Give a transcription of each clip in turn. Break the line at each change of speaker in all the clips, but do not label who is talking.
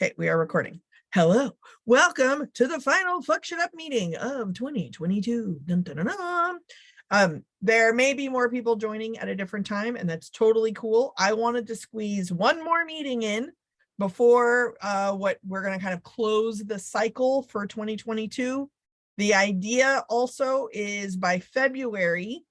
Okay, we are recording. Hello, welcome to the final Fuck Shit Up meeting of 2022. Dun, dun, dun, dun. There may be more people joining at a different time, and that's totally cool. I wanted to squeeze one more meeting in before what we're going to kind of close the cycle for 2022. The idea also is by February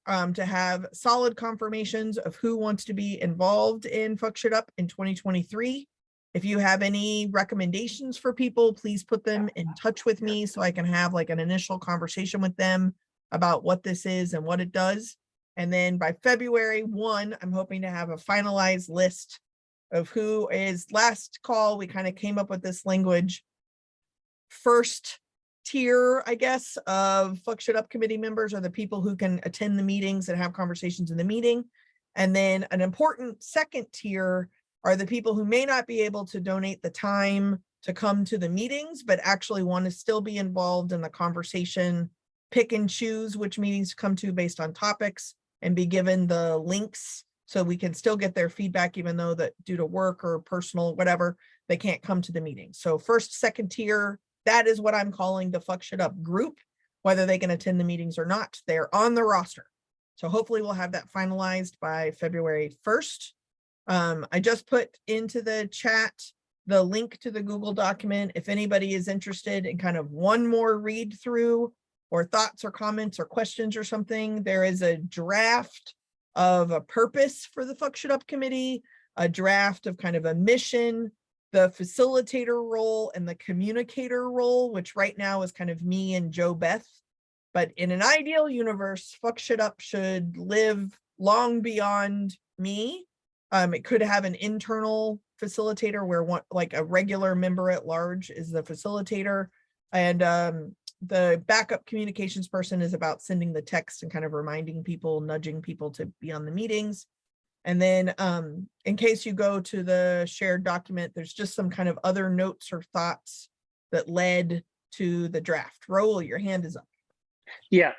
to have solid confirmations of who wants to be involved in Fuck Shit Up in 2023. If you have any recommendations for people, please put them in touch with me so I can have like an initial conversation with them about what this is and what it does. And then by February 1, I'm hoping to have a finalized list of who is. Last call, we kind of came up with this language. First tier, I guess, of Fuck Shit Up committee members are the people who can attend the meetings and have conversations in the meeting. And then an important second tier are the people who may not be able to donate the time to come to the meetings, but actually want to still be involved in the conversation, pick and choose which meetings to come to based on topics, and be given the links so we can still get their feedback, even though that due to work or personal, whatever, they can't come to the meeting. So first, second tier, that is what I'm calling the Fuck Shit Up group. Whether they can attend the meetings or not, they're on the roster. So hopefully we'll have that finalized by February 1st. I just put into the chat the link to the Google document. If anybody is interested in kind of one more read through or thoughts or comments or questions or something, there is a draft of a purpose for the Fuck Shit Up committee, a draft of kind of a mission, the facilitator role and the communicator role, which right now is kind of me and Joe Beth. But in an ideal universe, Fuck Shit Up should live long beyond me. It could have an internal facilitator where one, like a regular member at large is the facilitator. And the backup communications person is about sending the text and kind of reminding people, nudging people to be on the meetings. And then in case you go to the shared document, there's just some kind of other notes or thoughts that led to the draft. Raul, your hand is up.
Yeah,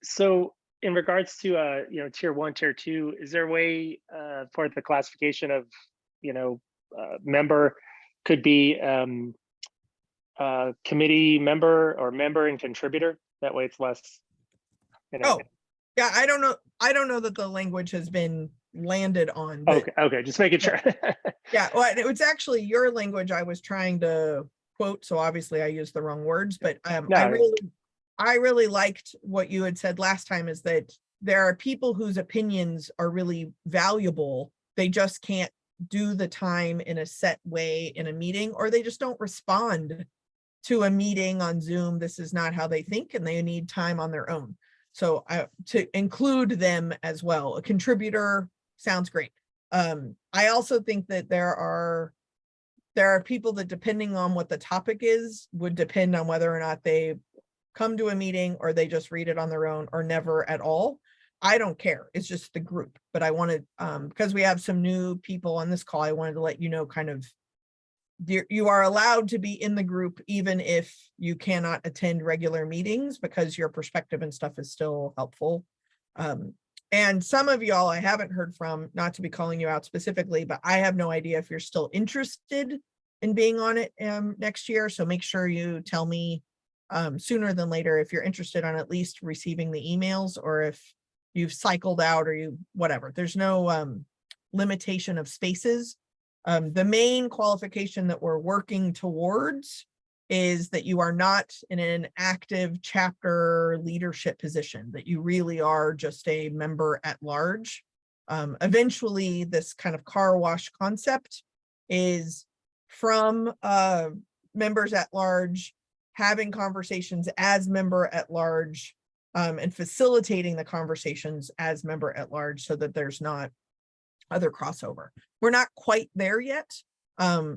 so in regards to tier 1, tier 2, is there a way for the classification of member could be committee member or member and contributor? That way it's less,
Oh, yeah, I don't know that the language has been landed on. But
okay, just making sure.
Yeah, well, it was actually your language I was trying to quote, so obviously I used the wrong words, but I really liked what you had said last time, is that there are people whose opinions are really valuable. They just can't do the time in a set way in a meeting, or they just don't respond to a meeting on Zoom. This is not how they think, and they need time on their own. So to include them as well, a contributor sounds great. I also think that there are people that, depending on what the topic is, would depend on whether or not they come to a meeting or they just read it on their own or never at all. I don't care. It's just the group. But I wanted, because we have some new people on this call, I wanted to let you know kind of you are allowed to be in the group even if you cannot attend regular meetings, because your perspective and stuff is still helpful. And some of y'all I haven't heard from, not to be calling you out specifically, but I have no idea if you're still interested in being on it next year. So make sure you tell me sooner than later if you're interested on at least receiving the emails, or if you've cycled out or whatever. There's no limitation of spaces. The main qualification that we're working towards is that you are not in an active chapter leadership position, that you really are just a member at large. Eventually, this kind of car wash concept is from members at large having conversations as member at large, and facilitating the conversations as member at large, so that there's not other crossover. We're not quite there yet,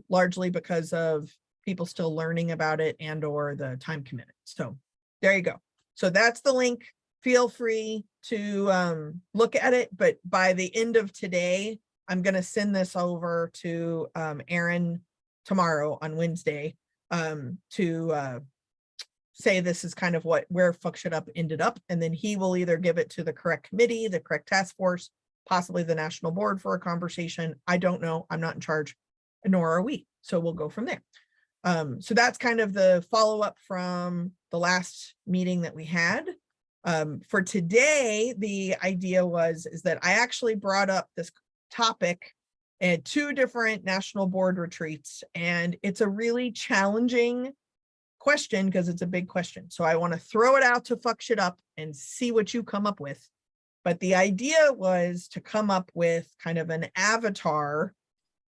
largely because of people still learning about it and or the time commitment. So there you go. So that's the link. Feel free to look at it, but by the end of today, I'm going to send this over to Aaron tomorrow on Wednesday to say this is kind of where Fuck Shit Up ended up, and then he will either give it to the correct committee, the correct task force, possibly the national board for a conversation. I don't know. I'm not in charge. nor are we. So we'll go from there. So that's kind of the follow-up from the last meeting that we had. For today, the idea is that I actually brought up this topic at 2 different national board retreats, and it's a really challenging question because it's a big question. So I want to throw it out to fuck shit up and see what you come up with. But the idea was to come up with kind of an avatar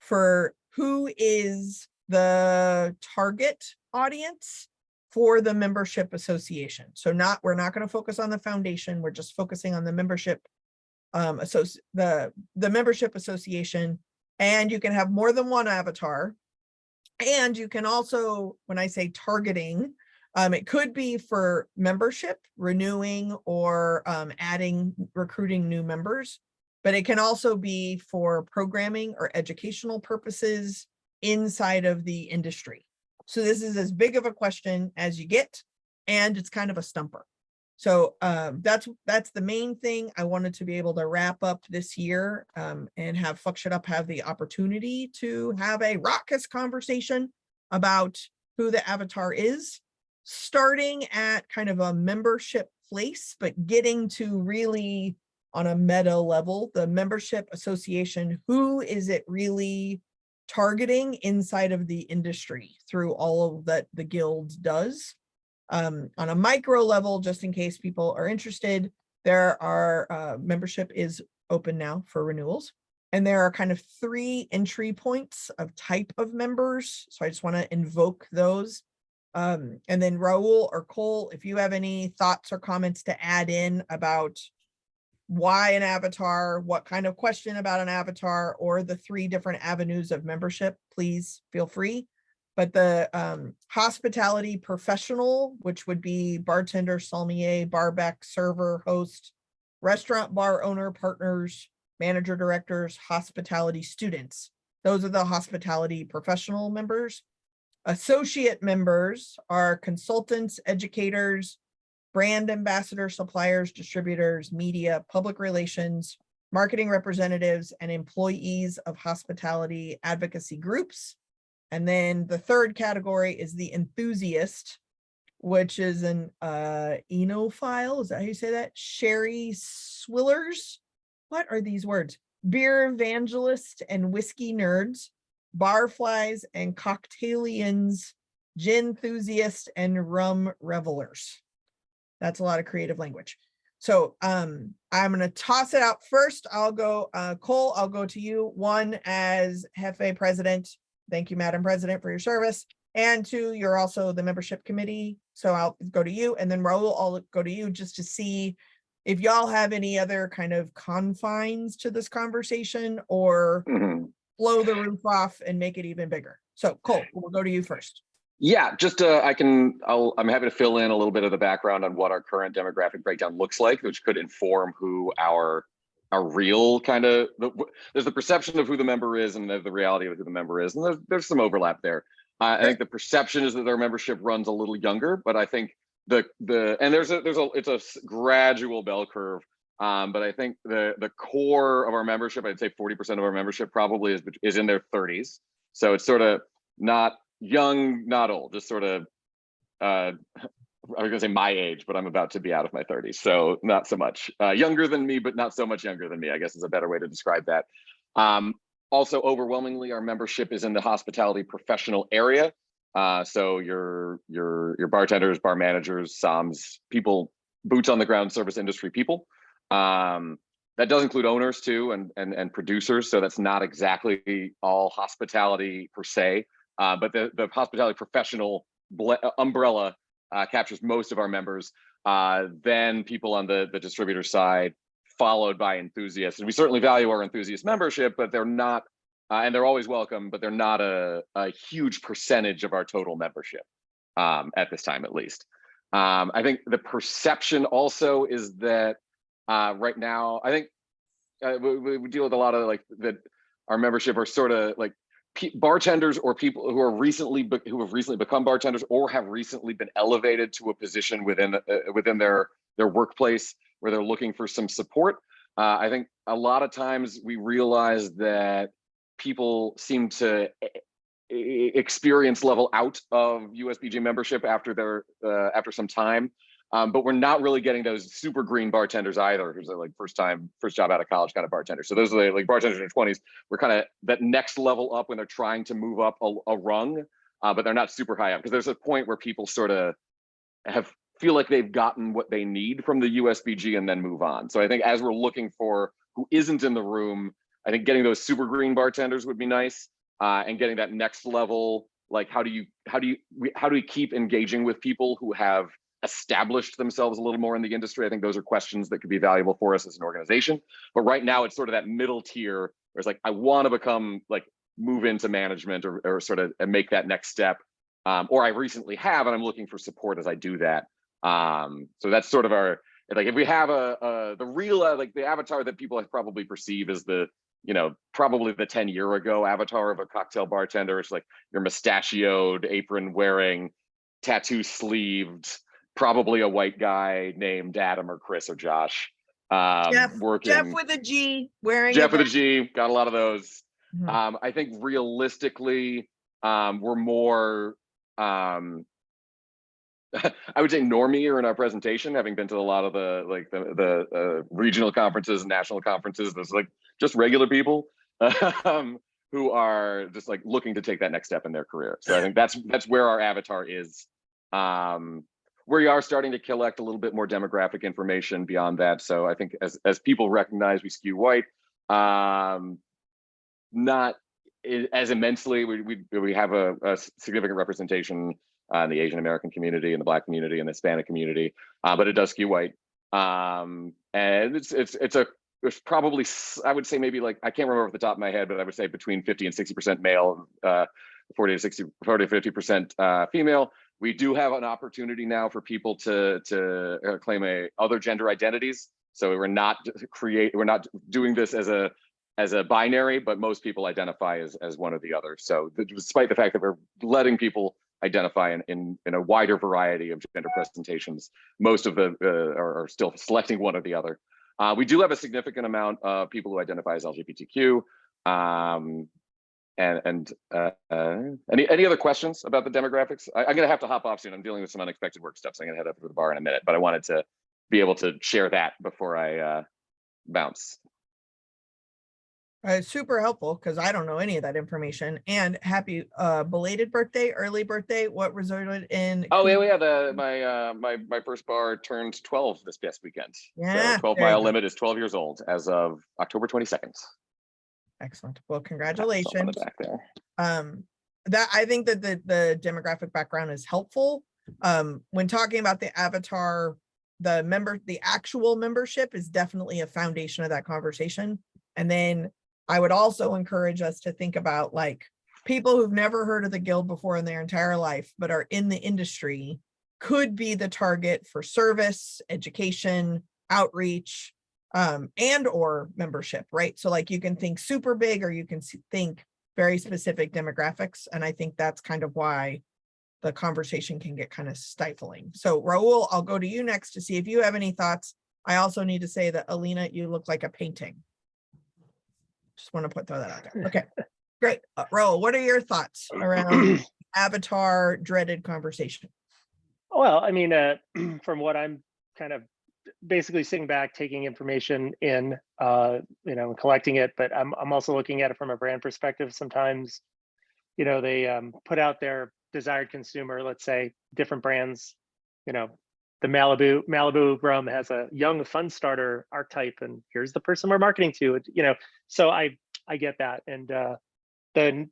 for who is the target audience for the membership association. So we're not going to focus on the foundation. We're just focusing on the membership, the membership association. And you can have more than one avatar. And you can also, when I say targeting, it could be for membership, renewing, or recruiting new members, but it can also be for programming or educational purposes inside of the industry. So this is as big of a question as you get, and it's kind of a stumper. So that's the main thing I wanted to be able to wrap up this year, and have Fuck Shit Up have the opportunity to have a raucous conversation about who the avatar is, starting at kind of a membership place, but getting to really on a meta level, the membership association, who is it really targeting inside of the industry through all of that the guild does. On a micro level, just in case people are interested, there are membership is open now for renewals, and there are kind of 3 entry points of type of members. So I just want to invoke those. And then Raul or Cole, if you have any thoughts or comments to add in about why an avatar, what kind of question about an avatar, or the 3 different avenues of membership, please feel free. But the hospitality professional, which would be bartender, sommelier, barback, server, host, restaurant, bar owner, partners, manager, directors, hospitality students. Those are the hospitality professional members. Associate members are consultants, educators, brand ambassadors, suppliers, distributors, media, public relations, marketing representatives, and employees of hospitality advocacy groups. And then the 3rd category is the enthusiast, which is an enophile. Is that how you say that? Sherry swillers. What are these words? Beer evangelist and whiskey nerds, barflies and cocktailians, gin enthusiasts, and rum revelers. That's a lot of creative language. So I'm going to toss it out first. I'll go, Cole, I'll go to you. 1, as Jefe President. Thank you, Madam President, for your service. And 2, you're also the membership committee. So I'll go to you. And then Raul, I'll go to you just to see if y'all have any other kind of confines to this conversation, or blow the roof off and make it even bigger. So Cole, we'll go to you first.
Yeah, just I'm happy to fill in a little bit of the background on what our current demographic breakdown looks like, which could inform who our real kind of, there's the perception of who the member is, and there's the reality of who the member is, and there's some overlap there. I think the perception is that our membership runs a little younger, but I think it's a gradual bell curve. But I think the core of our membership, I'd say 40% of our membership probably is in their 30s. So it's sort of not young, not old, just sort of, I was gonna say my age, but I'm about to be out of my 30s. So not so much younger than me, but not so much younger than me, I guess is a better way to describe that. Also, overwhelmingly, our membership is in the hospitality professional area. So your bartenders, bar managers, somms, people, boots on the ground service industry people. That does include owners too, and producers. So that's not exactly all hospitality per se, but the hospitality professional umbrella captures most of our members. Then people on the distributor side, followed by enthusiasts. And we certainly value our enthusiast membership, but they're not, and they're always welcome, but they're not a huge percentage of our total membership at this time, at least. I think the perception also is that right now, I think we deal with a lot of like that our membership are sort of like bartenders or people who have recently become bartenders or have recently been elevated to a position within their workplace where they're looking for some support. I think a lot of times we realize that people seem to experience level out of USBG membership after some time. But we're not really getting those super green bartenders either, who's like first job out of college kind of bartender. So those are the like bartenders in their 20s. We're kind of that next level up when they're trying to move up a rung, but they're not super high up, because there's a point where people sort of feel like they've gotten what they need from the USBG and then move on. So I think as we're looking for who isn't in the room, I think getting those super green bartenders would be nice, and getting that next level. Like how do we keep engaging with people who have established themselves a little more in the industry? I think those are questions that could be valuable for us as an organization. But right now it's sort of that middle tier where it's like, I want to become like move into management or sort of make that next step. Or I recently have, and I'm looking for support as I do that. So that's sort of our, like, if we have the real, like the avatar that people probably perceive as the, probably the 10-year ago avatar of a cocktail bartender. It's like your mustachioed, apron wearing, tattoo sleeved, probably a white guy named Adam or Chris or Josh.
Jeff with a G, wearing
Jeff with a G, got a lot of those.
Mhm.
I think realistically, we're more, I would say normier in our presentation, having been to a lot of the regional conferences and national conferences. There's like just regular people who are just like looking to take that next step in their career. So I think that's where our avatar is. We are starting to collect a little bit more demographic information beyond that. So I think as people recognize we skew white, not as immensely. We have a significant representation in the Asian American community, in the Black community, and the Hispanic community, but it does skew white. And it's probably, I would say maybe like, I can't remember off the top of my head, but I would say between 50 and 60% male, 40 to 50% female. We do have an opportunity now for people to claim other gender identities. So we're not doing this as a binary, but most people identify as one or the other. So despite the fact that we're letting people identify in a wider variety of gender presentations, most of are still selecting one or the other. We do have a significant amount of people who identify as LGBTQ. Any other questions about the demographics? I'm gonna have to hop off soon. I'm dealing with some unexpected work stuff, so I'm gonna head up to the bar in a minute, but I wanted to be able to share that before I bounce.
Super helpful, because I don't know any of that information. And happy belated birthday, early birthday. What resulted in?
Oh yeah, my first bar turned 12 this past weekend.
Yeah,
so 12 mile limit is 12 years old as of October 22nd.
Excellent. Well, congratulations.
Back there.
That I think that the demographic background is helpful. When talking about the avatar, the actual membership is definitely a foundation of that conversation. And then I would also encourage us to think about like people who've never heard of the guild before in their entire life, but are in the industry, could be the target for service, education, outreach, and or membership, right? So like you can think super big, or you can think very specific demographics. And I think that's kind of why the conversation can get kind of stifling. So Raul, I'll go to you next to see if you have any thoughts. I also need to say that Alina, you look like a painting. Just want to throw that out there. Okay, great. Raul, what are your thoughts around avatar dreaded conversation?
Well, I mean, from what I'm kind of basically sitting back, taking information in, collecting it, but I'm also looking at it from a brand perspective. Sometimes, they put out their desired consumer, let's say different brands, the Malibu rum has a young fun starter archetype, and here's the person we're marketing to, so I get that. And then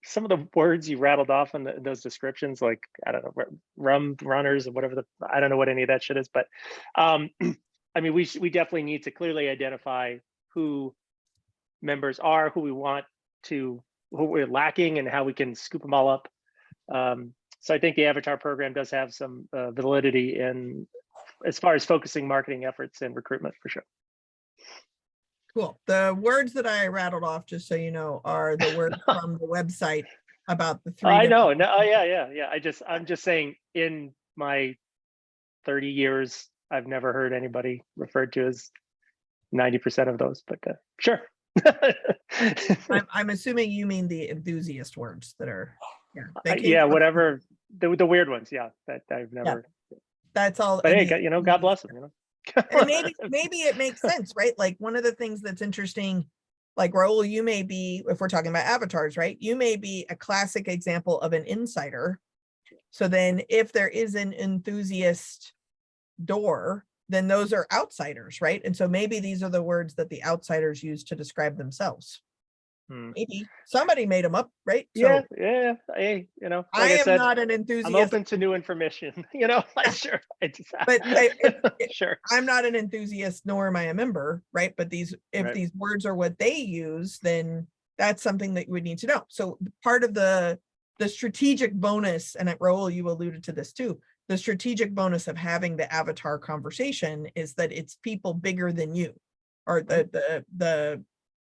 some of the words you rattled off in those descriptions, like, I don't know, rum runners or whatever, I don't know what any of that shit is, but I mean, we definitely need to clearly identify who members are, who we're lacking, and how we can scoop them all up. So I think the avatar program does have some validity in as far as focusing marketing efforts and recruitment, for sure.
Cool. The words that I rattled off, just so you know, are the words from the website about the three.
I know. No, yeah. I'm just saying, in my 30 years, I've never heard anybody referred to as 90% of those, but sure.
I'm assuming you mean the enthusiast words that are, yeah. They came
Yeah,
from-
whatever the weird ones. Yeah, that I've
Yeah.
never.
That's all.
But
I
hey,
mean,
you know, God bless them. You know.
and maybe it makes sense, right? Like one of the things that's interesting, like Raul, you may be, if we're talking about avatars, right? You may be a classic example of an insider. So then if there is an enthusiast door, then those are outsiders, right? And so maybe these are the words that the outsiders use to describe themselves. Maybe somebody made them up, right?
Yeah,
So
yeah. Hey, you know,
I
like I
am
said,
not an
I'm
enthusiast,
open to new information. You know, like sure,
but
sure.
I'm not an enthusiast, nor am I a member, right? But if
Right.
these words are what they use, then that's something that you would need to know. So part of the strategic bonus, and at Raul, you alluded to this too, the strategic bonus of having the avatar conversation is that it's people bigger than you, or the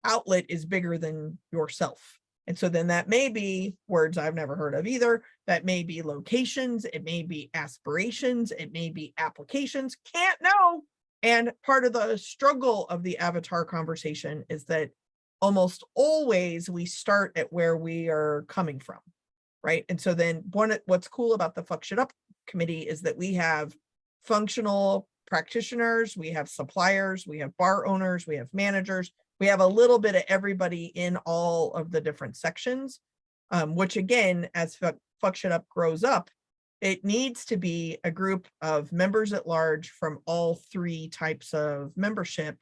outlet is bigger than yourself. And so then that may be words I've never heard of either. That may be locations, it may be aspirations, it may be applications, can't know. And part of the struggle of the avatar conversation is that almost always we start at where we are coming from, right? And so then what's cool about the Fuck Shit Up committee is that we have functional practitioners, we have suppliers, we have bar owners, we have managers, we have a little bit of everybody in all of the different sections, which again, as Fuck Shit Up grows up, it needs to be a group of members at large from all three types of membership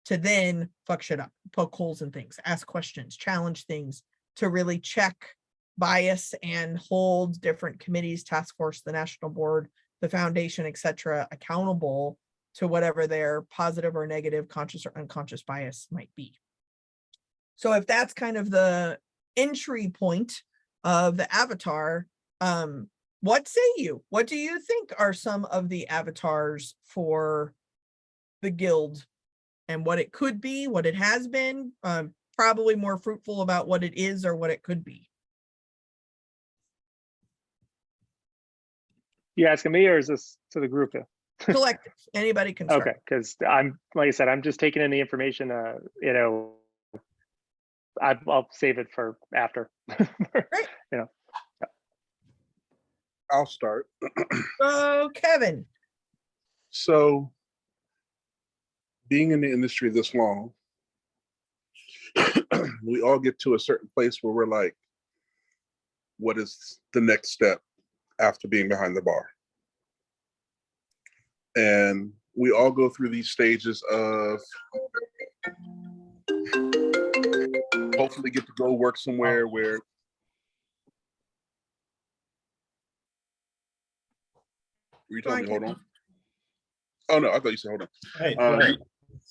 to then fuck shit up, poke holes in things, ask questions, challenge things, to really check bias and hold different committees, task force, the national board, the foundation, etc., accountable to whatever their positive or negative, conscious or unconscious bias might be. So if that's kind of the entry point of the avatar, what say you? What do you think are some of the avatars for the guild and what it could be, what it has been? Probably more fruitful about what it is or what it could be.
You asking me, or is this to the group?
Collective, anybody can start.
Okay, because I'm, like I said, I'm just taking in the information. You know, I'll save it for after.
Great.
You know.
I'll start.
Oh, Kevin.
So, being in the industry this long, we all get to a certain place where we're like, what is the next step after being behind the bar? And we all go through these stages of hopefully get to go work somewhere where you told me hold on. Oh no, I thought you said hold on.
Hey,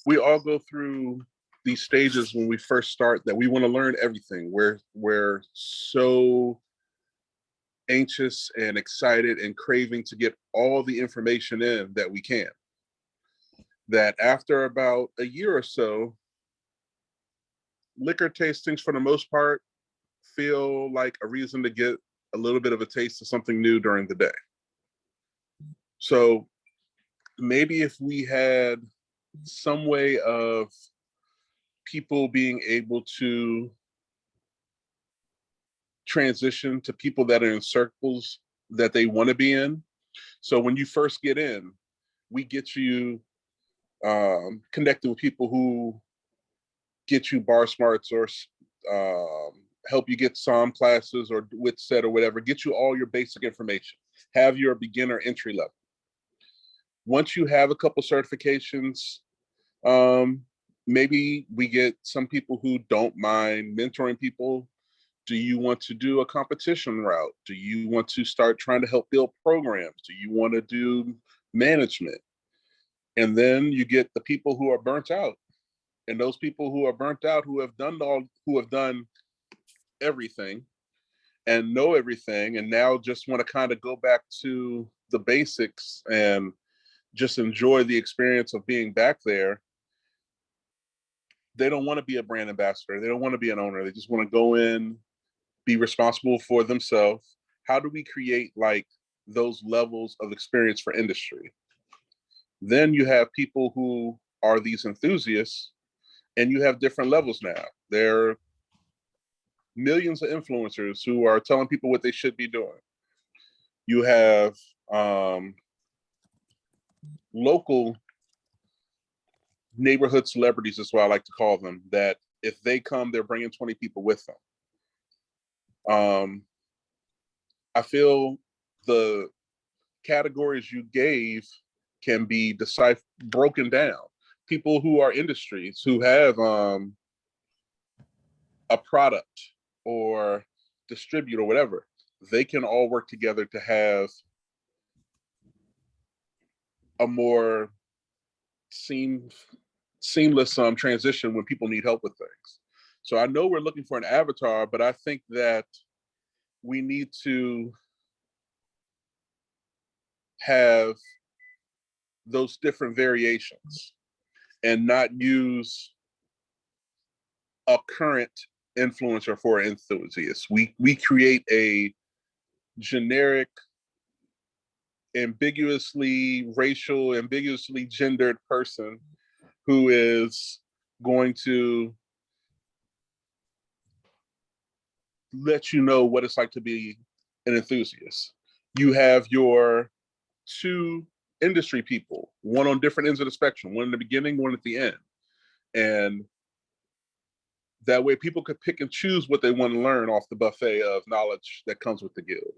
we all go through these stages when we first start that we want to learn everything. We're so anxious and excited and craving to get all the information in that we can. That after about a year or so, liquor tastings for the most part feel like a reason to get a little bit of a taste of something new during the day. So maybe if we had some way of people being able to transition to people that are in circles that they want to be in. So when you first get in, we get you connected with people who get you bar smarts or help you get SOM classes or wit set or whatever, get you all your basic information, have your beginner entry level. Once you have a couple certifications, maybe we get some people who don't mind mentoring people. Do you want to do a competition route? Do you want to start trying to help build programs? Do you want to do management? And then you get the people who are burnt out. And those people who are burnt out, who have done everything and know everything, and now just want to kind of go back to the basics and just enjoy the experience of being back there. They don't want to be a brand ambassador. They don't want to be an owner. They just want to go in, be responsible for themselves. How do we create like those levels of experience for industry? Then you have people who are these enthusiasts And you have different levels now. There are millions of influencers who are telling people what they should be doing. You have local neighborhood celebrities, is what I like to call them, that if they come, they're bringing 20 people with them. I feel the categories you gave can be broken down. People who are industries, who have a product or distribute or whatever, they can all work together to have a more seamless transition when people need help with things. So I know we're looking for an avatar, but I think that we need to have those different variations and not use a current influencer for enthusiasts. We create a generic, ambiguously racial, ambiguously gendered person who is going to let you know what it's like to be an enthusiast. You have your two industry people, one on different ends of the spectrum, one in the beginning, one at the end. And that way people could pick and choose what they want to learn off the buffet of knowledge that comes with the guild.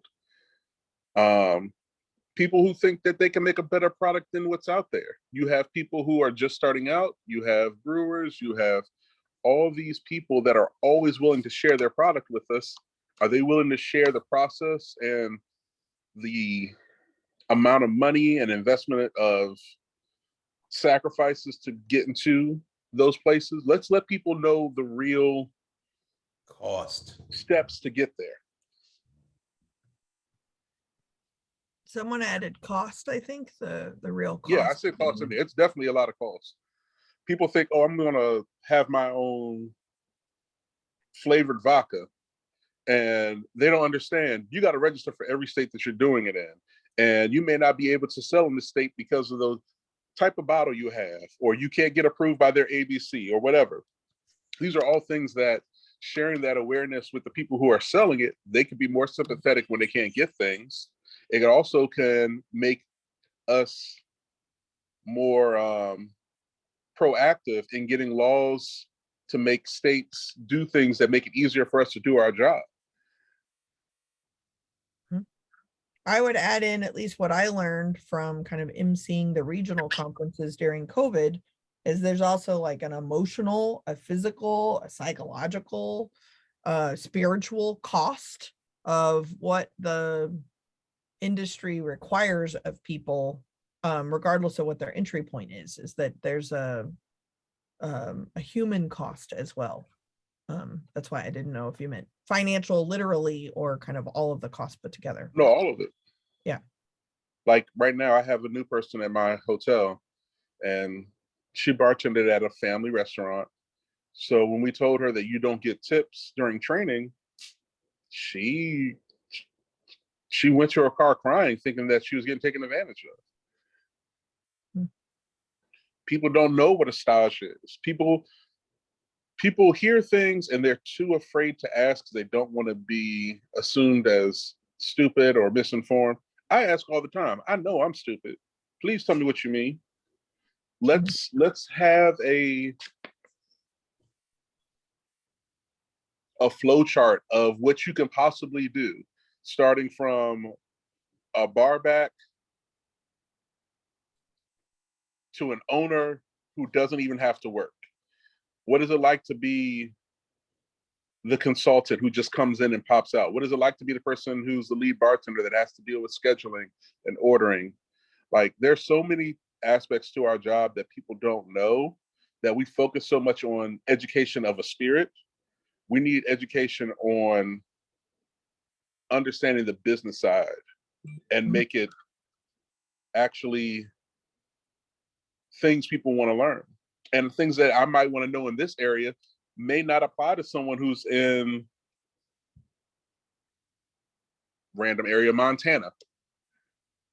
People who think that they can make a better product than what's out there. You have people who are just starting out, you have brewers, you have all these people that are always willing to share their product with us. Are they willing to share the process and the amount of money and investment of sacrifices to get into those places? Let's let people know the real
cost
steps to get there.
Someone added cost, I think, the real cost.
Yeah, I said cost in there. It's definitely a lot of cost. People think, oh, I'm gonna have my own flavored vodka. And they don't understand, you got to register for every state that you're doing it in. And you may not be able to sell in the state because of the type of bottle you have, or you can't get approved by their ABC or whatever. These are all things that sharing that awareness with the people who are selling it, they can be more sympathetic when they can't get things. It also can make us more proactive in getting laws to make states do things that make it easier for us to do our job.
I would add in at least what I learned from kind of emceeing the regional conferences during COVID is there's also like an emotional, a physical, a psychological, spiritual cost of what the industry requires of people, regardless of what their entry point is that there's a human cost as well. That's why I didn't know if you meant financial literally or kind of all of the costs put together.
No, all of it.
Yeah.
Like right now I have a new person at my hotel and she bartended at a family restaurant. So when we told her that you don't get tips during training, she went to her car crying, thinking that she was getting taken advantage of. People don't know what a stage is. People hear things and they're too afraid to ask because they don't want to be assumed as stupid or misinformed. I ask all the time. I know I'm stupid. Please tell me what you mean. Let's have a flow chart of what you can possibly do, starting from a bar back to an owner who doesn't even have to work. What is it like to be the consultant who just comes in and pops out? What is it like to be the person who's the lead bartender that has to deal with scheduling and ordering? Like, there's so many aspects to our job that people don't know, that we focus so much on education of a spirit. We need education on understanding the business side and make it actually things people want to learn. And things that I might want to know in this area may not apply to someone who's in random area Montana.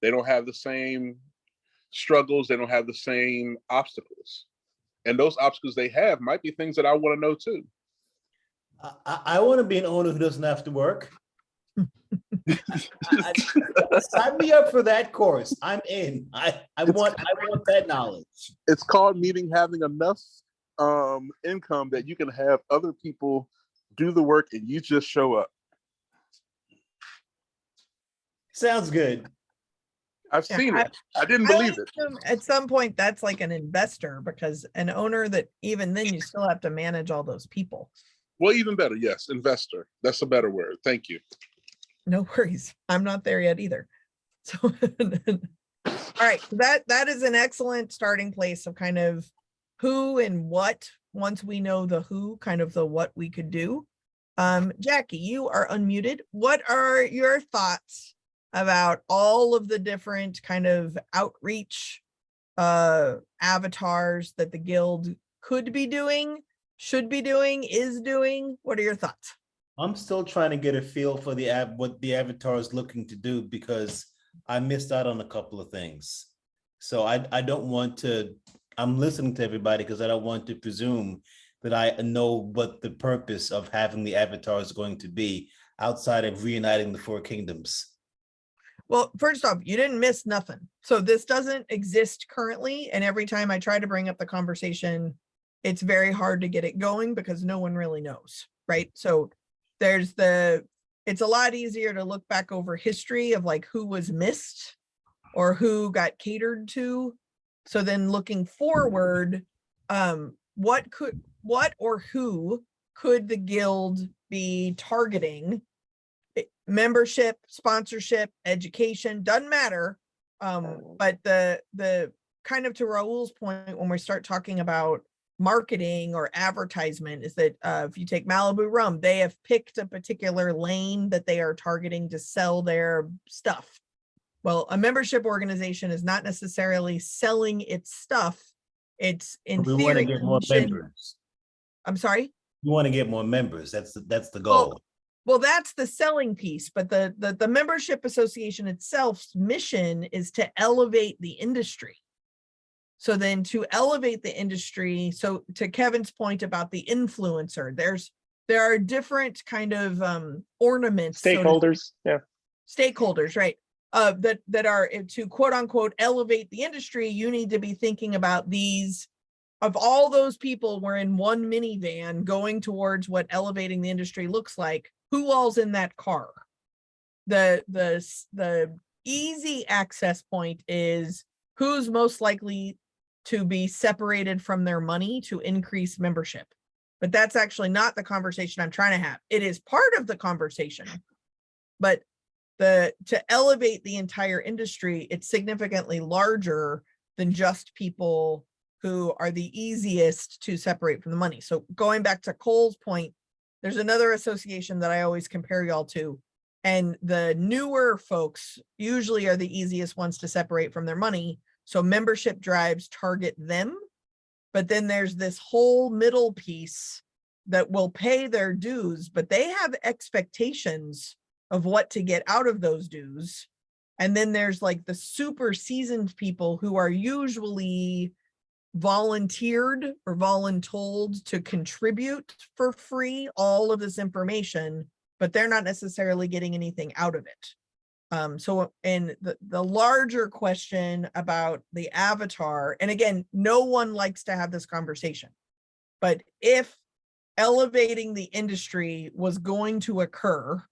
They don't have the same struggles. They don't have the same obstacles. And those obstacles they have might be things that I want to know too.
I want to be an owner who doesn't have to work. Sign me up for that course. I'm in. I want that knowledge.
It's called having enough income that you can have other people do the work and you just show up.
Sounds good.
I've
Yeah,
seen it. I didn't
I
believe
would
it.
assume at some point that's like an investor, because an owner that even then you still have to manage all those people.
Well, even better. Yes, investor. That's a better word. Thank you.
No worries. I'm not there yet either. So, all right, that is an excellent starting place of kind of who and what. Once we know the who, kind of the what we could do. Jackie, you are unmuted. What are your thoughts about all of the different kind of outreach avatars that the guild could be doing, should be doing, is doing? What are your thoughts?
I'm still trying to get a feel for what the avatar is looking to do, because I missed out on a couple of things. So I don't want to, I'm listening to everybody because I don't want to presume that I know what the purpose of having the avatar is going to be outside of reuniting the four kingdoms.
Well, first off, you didn't miss nothing. So this doesn't exist currently. And every time I try to bring up the conversation, it's very hard to get it going because no one really knows, right? So it's a lot easier to look back over history of like who was missed or who got catered to. So then looking forward, what or who could the guild be targeting? Membership, sponsorship, education, doesn't matter. But the kind of to Raul's point, when we start talking about marketing or advertisement, is that if you take Malibu Rum, they have picked a particular lane that they are targeting to sell their stuff. Well, a membership organization is not necessarily selling its stuff. It's in
We want to
theory.
get more members.
I'm sorry?
We want to get more members. That's the goal.
Well, that's the selling piece, but the membership association itself's mission is to elevate the industry. So then to elevate the industry, so to Kevin's point about the influencer, there are different kind of ornaments.
Stakeholders, yeah.
Stakeholders, right? That are to quote unquote elevate the industry. You need to be thinking about these. Of all those people, we're in one minivan going towards what elevating the industry looks like. Who all's in that car? The easy access point is who's most likely to be separated from their money to increase membership. But that's actually not the conversation I'm trying to have. It is part of the conversation, but to elevate the entire industry, it's significantly larger than just people who are the easiest to separate from the money. So going back to Cole's point, there's another association that I always compare y'all to, and the newer folks usually are the easiest ones to separate from their money. So membership drives target them, but then there's this whole middle piece that will pay their dues, but they have expectations of what to get out of those dues. And then there's like the super seasoned people who are usually volunteered or voluntold to contribute for free all of this information, but they're not necessarily getting anything out of it. So in the larger question about the avatar, and again, no one likes to have this conversation, but if elevating the industry was going to occur,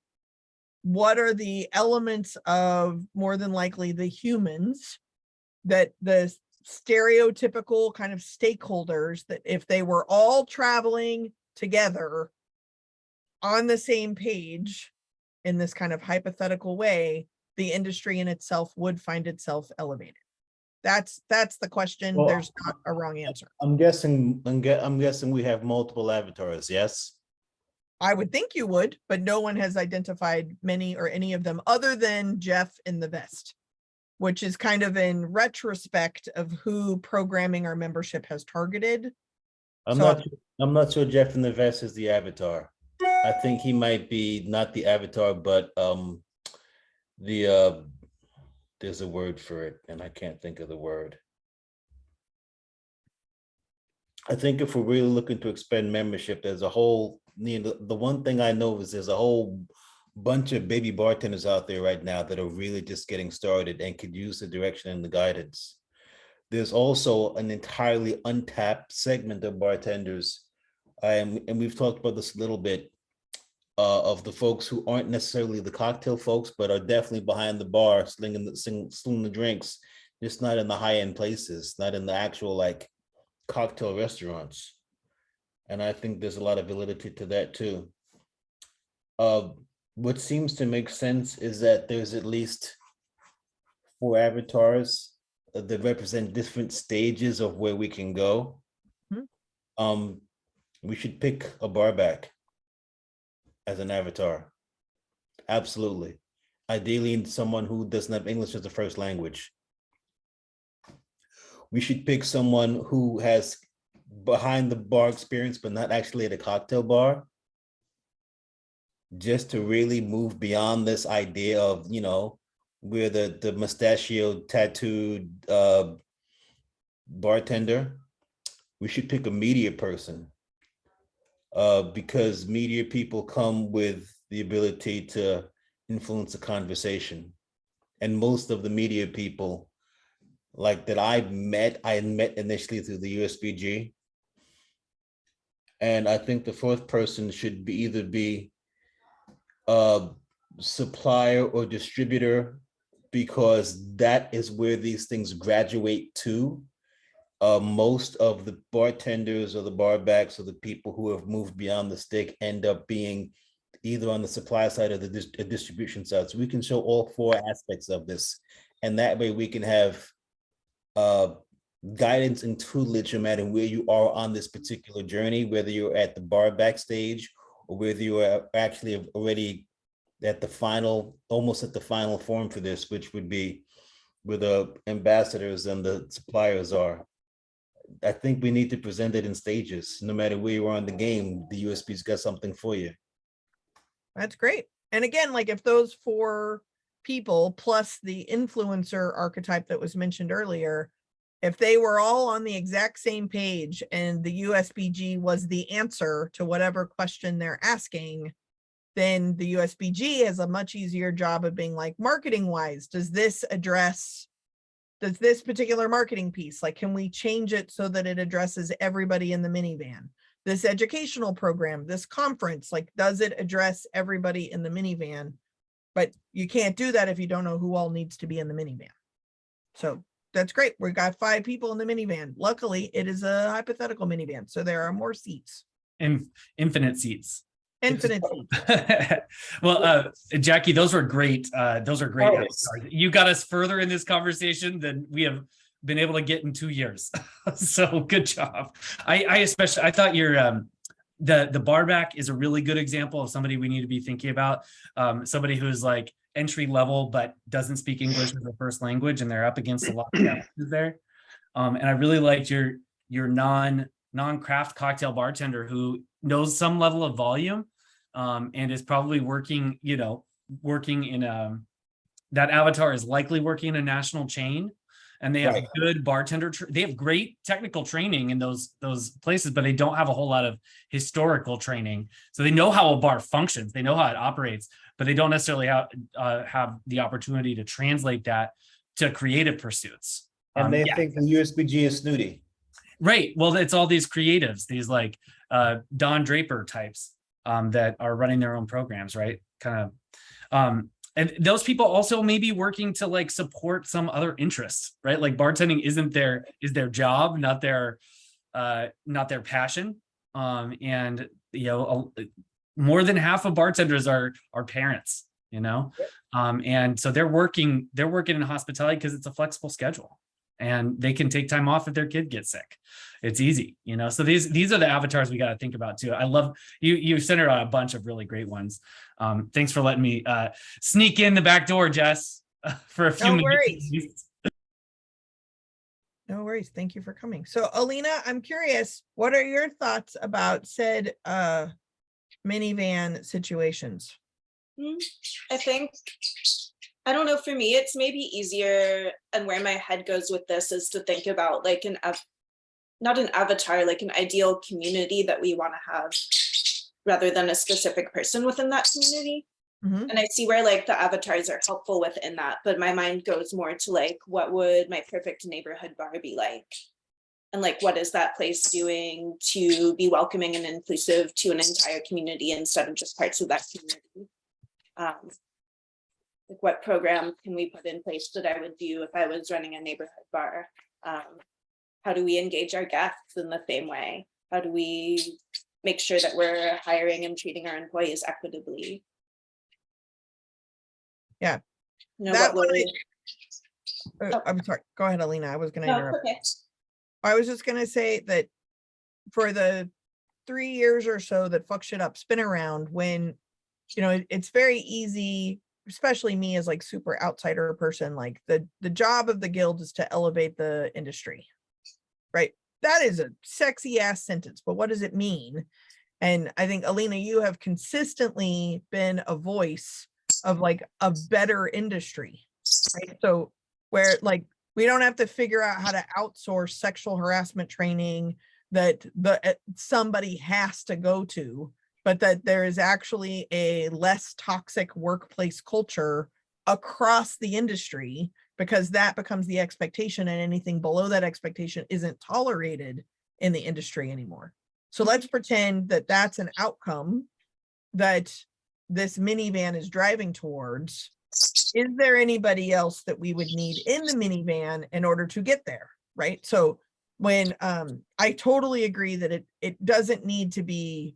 what are the elements of more than likely the humans that the stereotypical kind of stakeholders that if they were all traveling together on the same page in this kind of hypothetical way, the industry in itself would find itself elevated? That's the question.
Well,
there's not a wrong answer.
I'm guessing we have multiple avatars. Yes.
I would think you would, but no one has identified many or any of them other than Jeff in the vest, which is kind of in retrospect of who programming our membership has targeted.
I'm not sure Jeff in the vest is the avatar. I think he might be not the avatar, but there's a word for it and I can't think of the word. I think if we're really looking to expand membership, there's a whole, the one thing I know is there's a whole bunch of baby bartenders out there right now that are really just getting started and could use the direction and the guidance. There's also an entirely untapped segment of bartenders, and we've talked about this a little bit, of the folks who aren't necessarily the cocktail folks, but are definitely behind the bar, slinging the drinks, just not in the high-end places, not in the actual like cocktail restaurants. And I think there's a lot of validity to that too. What seems to make sense is that there's at least 4 avatars that represent different stages of where we can go. We should pick a barback as an avatar. Absolutely. Ideally, someone who doesn't have English as a first language. We should pick someone who has behind the bar experience, but not actually at a cocktail bar, just to really move beyond this idea of, we're the mustachioed, tattooed bartender. We should pick a media person, because media people come with the ability to influence the conversation. And most of the media people like that I met initially through the USBG. And I think the 4th person should be either be a supplier or distributor, because that is where these things graduate to. Most of the bartenders or the barbacks or the people who have moved beyond the stick end up being either on the supply side or the distribution side. So we can show all 4 aspects of this. And that way we can have guidance and tutelage no matter where you are on this particular journey, whether you're at the barback stage or whether you are actually already at the final, almost at the final form for this, which would be where the ambassadors and the suppliers are. I think we need to present it in stages. No matter where you are in the game, the USB's got something for you.
That's great. And again, like if those 4 people plus the influencer archetype that was mentioned earlier, if they were all on the exact same page and the USBG was the answer to whatever question they're asking, then the USBG has a much easier job of being like, marketing wise, does this particular marketing piece, like, can we change it so that it addresses everybody in the minivan? This educational program, this conference, like, does it address everybody in the minivan? But you can't do that if you don't know who all needs to be in the minivan. So that's great. We got 5 people in the minivan. Luckily, it is a hypothetical minivan, so there are more seats.
And infinite seats.
Infinite seats.
Well, Jackie, those were great. Those are great.
Always.
You got us further in this conversation than we have been able to get in 2 years. So good job. I thought your the barback is a really good example of somebody we need to be thinking about. Somebody who's like entry level but doesn't speak English as a first language, and they're up against a lot of challenges there. And I really liked your non-craft cocktail bartender who knows some level of volume, and is probably working in that avatar is likely working in a national chain, and they have
Right.
good bartender. They have great technical training in those places, but they don't have a whole lot of historical training. So they know how a bar functions, they know how it operates, but they don't necessarily have the opportunity to translate that to creative pursuits.
And they think the USBG is snooty.
Right. Well, it's all these creatives, these like Don Draper types that are running their own programs, right? Kind of. And those people also may be working to like support some other interests, right? Like bartending is their job, not their passion. And more than half of bartenders are parents, and so they're working in hospitality because it's a flexible schedule. And they can take time off if their kid gets sick. It's easy, So these are the avatars we got to think about too. I love you centered on a bunch of really great ones. Thanks for letting me sneak in the back door, Jess, for a few minutes.
No worries. Thank you for coming. So Alina, I'm curious, what are your thoughts about said minivan situations?
I think, I don't know, for me, it's maybe easier, and where my head goes with this is to think about like not an avatar, like an ideal community that we want to have rather than a specific person within that community.
Mhm.
And I see where like the avatars are helpful within that, but my mind goes more to like, what would my perfect neighborhood bar be like? And like, what is that place doing to be welcoming and inclusive to an entire community instead of just parts of that community? Like what program can we put in place that I would do if I was running a neighborhood bar? How do we engage our guests in the same way? How do we make sure that we're hiring and treating our employees equitably?
Yeah.
You know,
That
what
one
would, Oh.
I'm sorry. Go ahead, Alina. I was going to
no,
interrupt.
okay.
I was just going to say that for the 3 years or so that Fuck Shit Up's been around, when, you know, it's very easy, especially me as like super outsider person, like the job of the guild is to elevate the industry, right? That is a sexy ass sentence, but what does it mean? And I think, Alina, you have consistently been a voice of like a better industry, right? So where like we don't have to figure out how to outsource sexual harassment training that somebody has to go to, but that there is actually a less toxic workplace culture across the industry, because that becomes the expectation, and anything below that expectation isn't tolerated in the industry anymore. So let's pretend that that's an outcome that this minivan is driving towards. Is there anybody else that we would need in the minivan in order to get there, right? So when I totally agree that it doesn't need to be,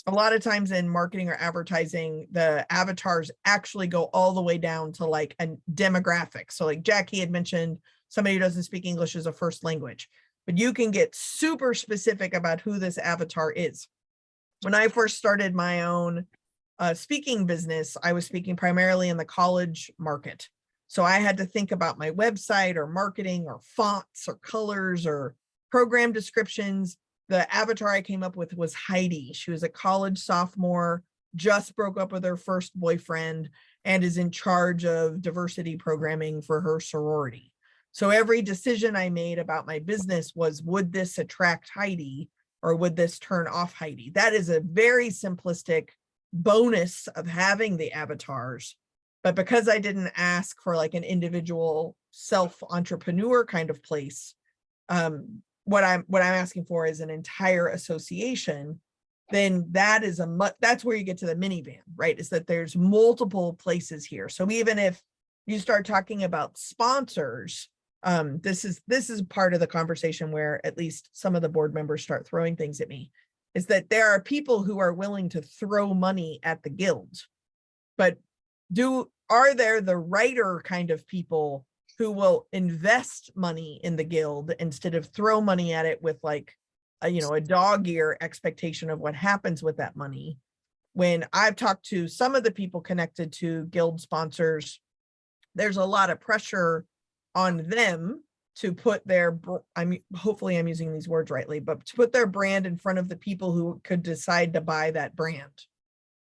a lot of times in marketing or advertising, the avatars actually go all the way down to like a demographic. So like Jackie had mentioned, somebody who doesn't speak English as a first language, but you can get super specific about who this avatar is. When I first started my own speaking business, I was speaking primarily in the college market. So I had to think about my website or marketing or fonts or colors or program descriptions. The avatar I came up with was Heidi. She was a college sophomore, just broke up with her first boyfriend, and is in charge of diversity programming for her sorority. So every decision I made about my business was, would this attract Heidi or would this turn off Heidi? That is a very simplistic bonus of having the avatars. But because I didn't ask for like an individual self-entrepreneur kind of place, what I'm asking for is an entire association, then that is that's where you get to the minivan, right? Is that there's multiple places here. So even if you start talking about sponsors, this is part of the conversation where at least some of the board members start throwing things at me, is that there are people who are willing to throw money at the guild, but are there the writer kind of people who will invest money in the guild instead of throw money at it with like a dog ear expectation of what happens with that money? When I've talked to some of the people connected to guild sponsors, there's a lot of pressure on them to put hopefully I'm using these words rightly, but to put their brand in front of the people who could decide to buy that brand.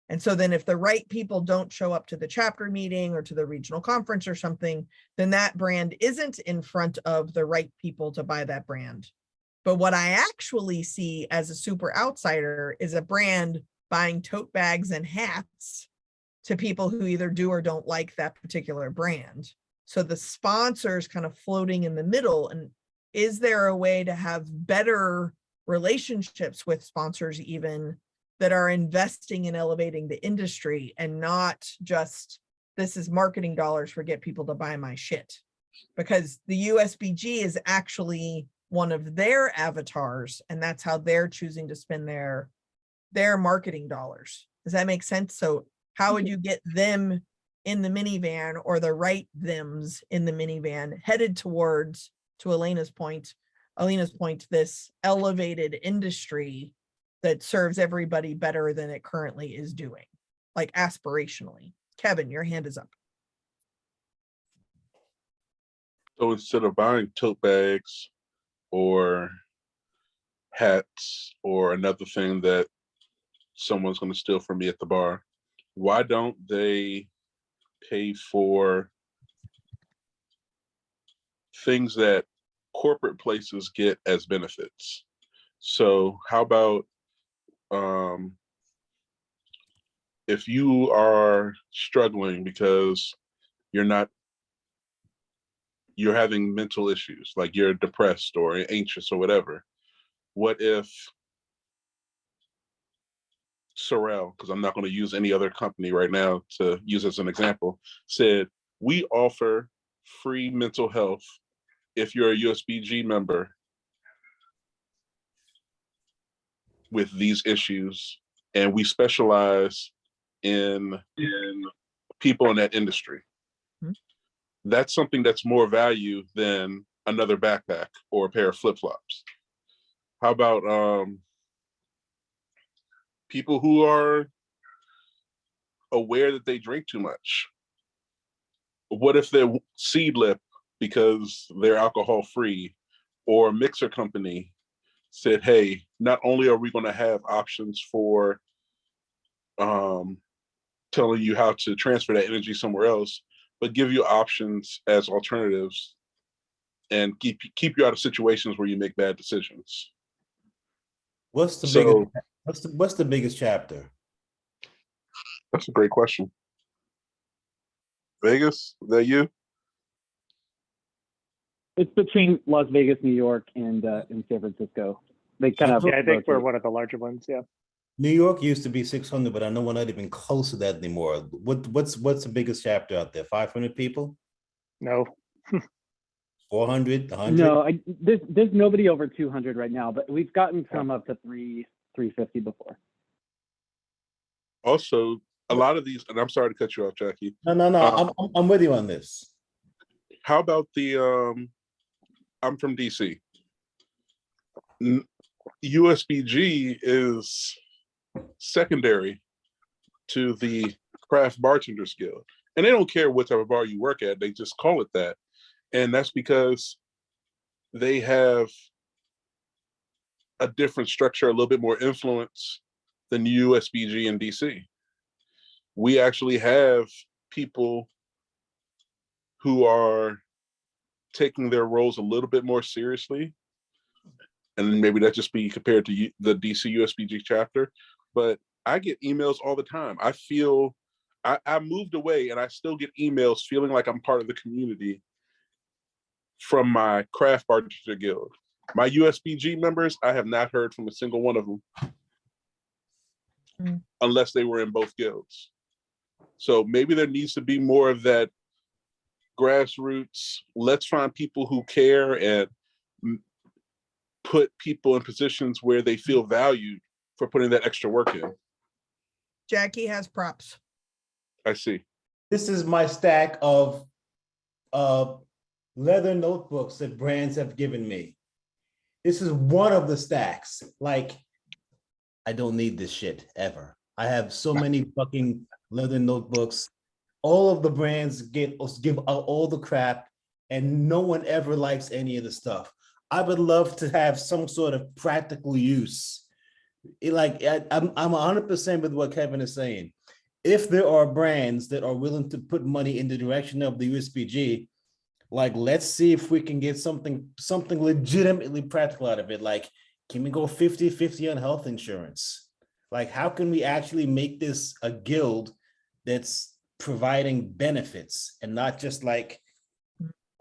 And so then if the right people don't show up to the chapter meeting or to the regional conference or something, then that brand isn't in front of the right people to buy that brand. But what I actually see as a super outsider is a brand buying tote bags and hats to people who either do or don't like that particular brand. So the sponsors kind of floating in the middle. And is there a way to have better relationships with sponsors even that are investing in elevating the industry and not just, this is marketing dollars for get people to buy my shit? Because the USBG is actually one of their avatars, and that's how they're choosing to spend their marketing dollars. Does that make sense? So how would you get them in the minivan, or the right thems in the minivan, headed towards, to Alina's point, this elevated industry that serves everybody better than it currently is doing, like aspirationally? Kevin, your hand is up.
So instead of buying tote bags or hats or another thing that someone's going to steal from me at the bar, why don't they pay for things that corporate places get as benefits. So how about if you are struggling because you're having mental issues, like you're depressed or anxious or whatever, what if Sorrel, because I'm not going to use any other company right now to use as an example, said, we offer free mental health if you're a USBG member with these issues, and we specialize in people in that industry.
Hmm.
That's something that's more value than another backpack or a pair of flip-flops. How about people who are aware that they drink too much? What if they're Seed Lip because they're alcohol free, or a mixer company said, hey, not only are we going to have options for telling you how to transfer that energy somewhere else, but give you options as alternatives and keep you out of situations where you make bad decisions.
What's the biggest chapter?
That's a great question. Vegas, is that you?
It's between Las Vegas, New York, and San Francisco. They kind of.
Yeah, I think we're
rotate.
one of the larger ones. Yeah.
New York used to be 600, but I know we're not even close to that anymore. What's the biggest chapter out there? 500 people?
No.
400? 100?
No, there's nobody over 200 right now, but we've gotten some up to 350 before.
Also, a lot of these, and I'm sorry to cut you off, Jackie.
No. I'm with you on this.
How about the I'm from DC. USBG is secondary to the Craft Bartenders Guild. And they don't care what type of bar you work at, they just call it that. And that's because they have a different structure, a little bit more influence than USBG in DC. We actually have people who are taking their roles a little bit more seriously. And maybe that just be compared to the DC USBG chapter. But I get emails all the time. I feel I moved away and I still get emails feeling like I'm part of the community from my Craft Bartender Guild. My USBG members, I have not heard from a single one of them unless they were in both guilds. So maybe there needs to be more of that grassroots, let's find people who care and put people in positions where they feel valued for putting that extra work in.
Jackie has props.
I see.
This is my stack of leather notebooks that brands have given me. This is one of the stacks. Like, I don't need this shit ever. I have so many fucking leather notebooks. All of the brands give out all the crap, and no one ever likes any of the stuff. I would love to have some sort of practical use. I'm 100% with what Kevin is saying. If there are brands that are willing to put money in the direction of the USBG, like, let's see if we can get something legitimately practical out of it. Like, can we go 50-50 on health insurance? Like, how can we actually make this a guild that's providing benefits and not just like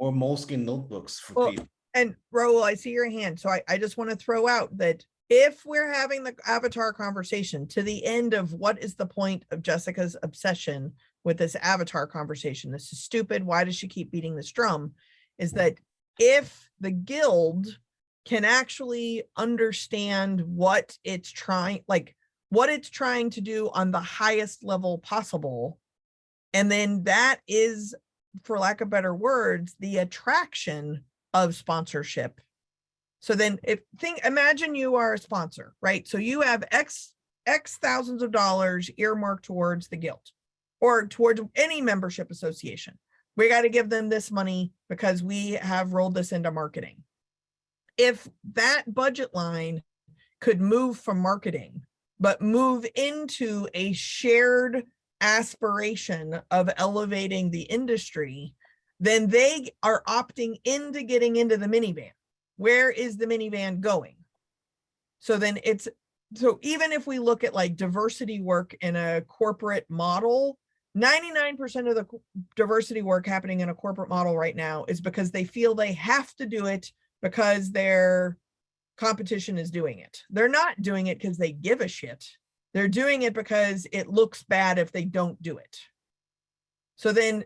more moleskin notebooks for people?
And Raul, I see your hand. So I just want to throw out that if we're having the avatar conversation to the end of what is the point of Jessica's obsession with this avatar conversation, this is stupid, why does she keep beating this drum, is that if the guild can actually understand what it's trying to do on the highest level possible, and then that is, for lack of better words, the attraction of sponsorship. So then imagine you are a sponsor, right? So you have X thousands of dollars earmarked towards the guild or towards any membership association. We got to give them this money because we have rolled this into marketing. If that budget line could move from marketing, but move into a shared aspiration of elevating the industry, then they are opting into getting into the minivan. where is the minivan going? So then so even if we look at like diversity work in a corporate model, 99% of the diversity work happening in a corporate model right now is because they feel they have to do it because their competition is doing it. They're not doing it because they give a shit. They're doing it because it looks bad if they don't do it. So then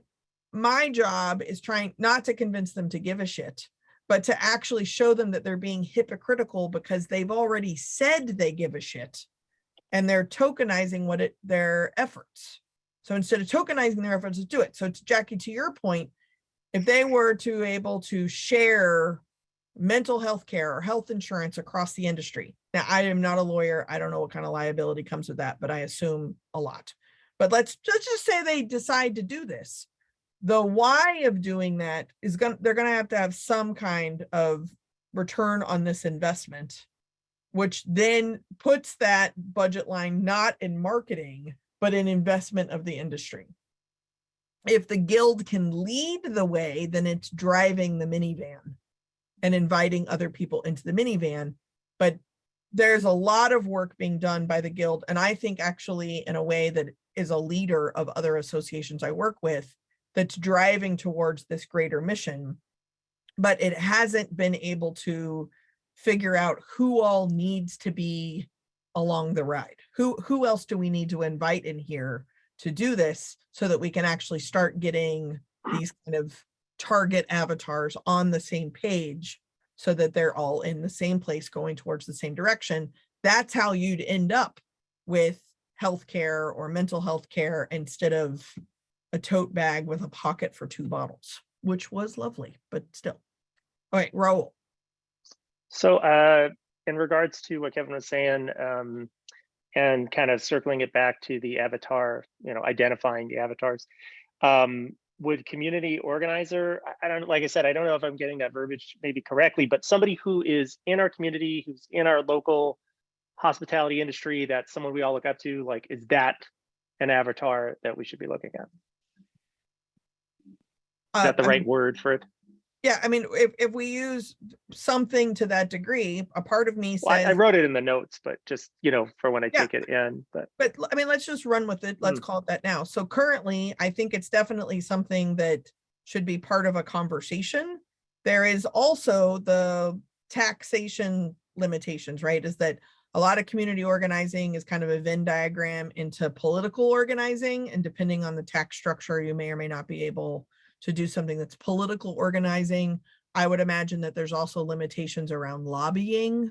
my job is trying not to convince them to give a shit, but to actually show them that they're being hypocritical because they've already said they give a shit and they're tokenizing their efforts. So instead of tokenizing their efforts, let's do it. So Jackie, to your point, if they were to able to share mental health care or health insurance across the industry. Now, I am not a lawyer. I don't know what kind of liability comes with that, but I assume a lot. But let's just say they decide to do this. The why of doing that is they're going to have some kind of return on this investment, which then puts that budget line not in marketing, but in investment of the industry. If the guild can lead the way, then it's driving the minivan and inviting other people into the minivan. But there's a lot of work being done by the guild. And I think actually in a way that is a leader of other associations I work with that's driving towards this greater mission, but it hasn't been able to figure out who all needs to be along the ride. Who else do we need to invite in here to do this so that we can actually start getting these kind of target avatars on the same page so that they're all in the same place going towards the same direction. That's how you'd end up with healthcare or mental health care instead of a tote bag with a pocket for 2 bottles, which was lovely, but still. All right, Raul.
So in regards to what Kevin was saying, and kind of circling it back to the avatar, identifying the avatars, would community organizer, I don't, like I said, I don't know if I'm getting that verbiage maybe correctly, but somebody who is in our community, who's in our local hospitality industry, that's someone we all look up to, like, is that an avatar that we should be looking at? Is that the right word for it?
Yeah, I mean, if we use something to that degree, a part of me says,
well, I wrote it in the notes, but just, for when I take it in. But
I mean, let's just run with it. Let's call it that now. So currently, I think it's definitely something that should be part of a conversation. There is also the taxation limitations, right? Is that a lot of community organizing is kind of a Venn diagram into political organizing, and depending on the tax structure, you may or may not be able to do something that's political organizing. I would imagine that there's also limitations around lobbying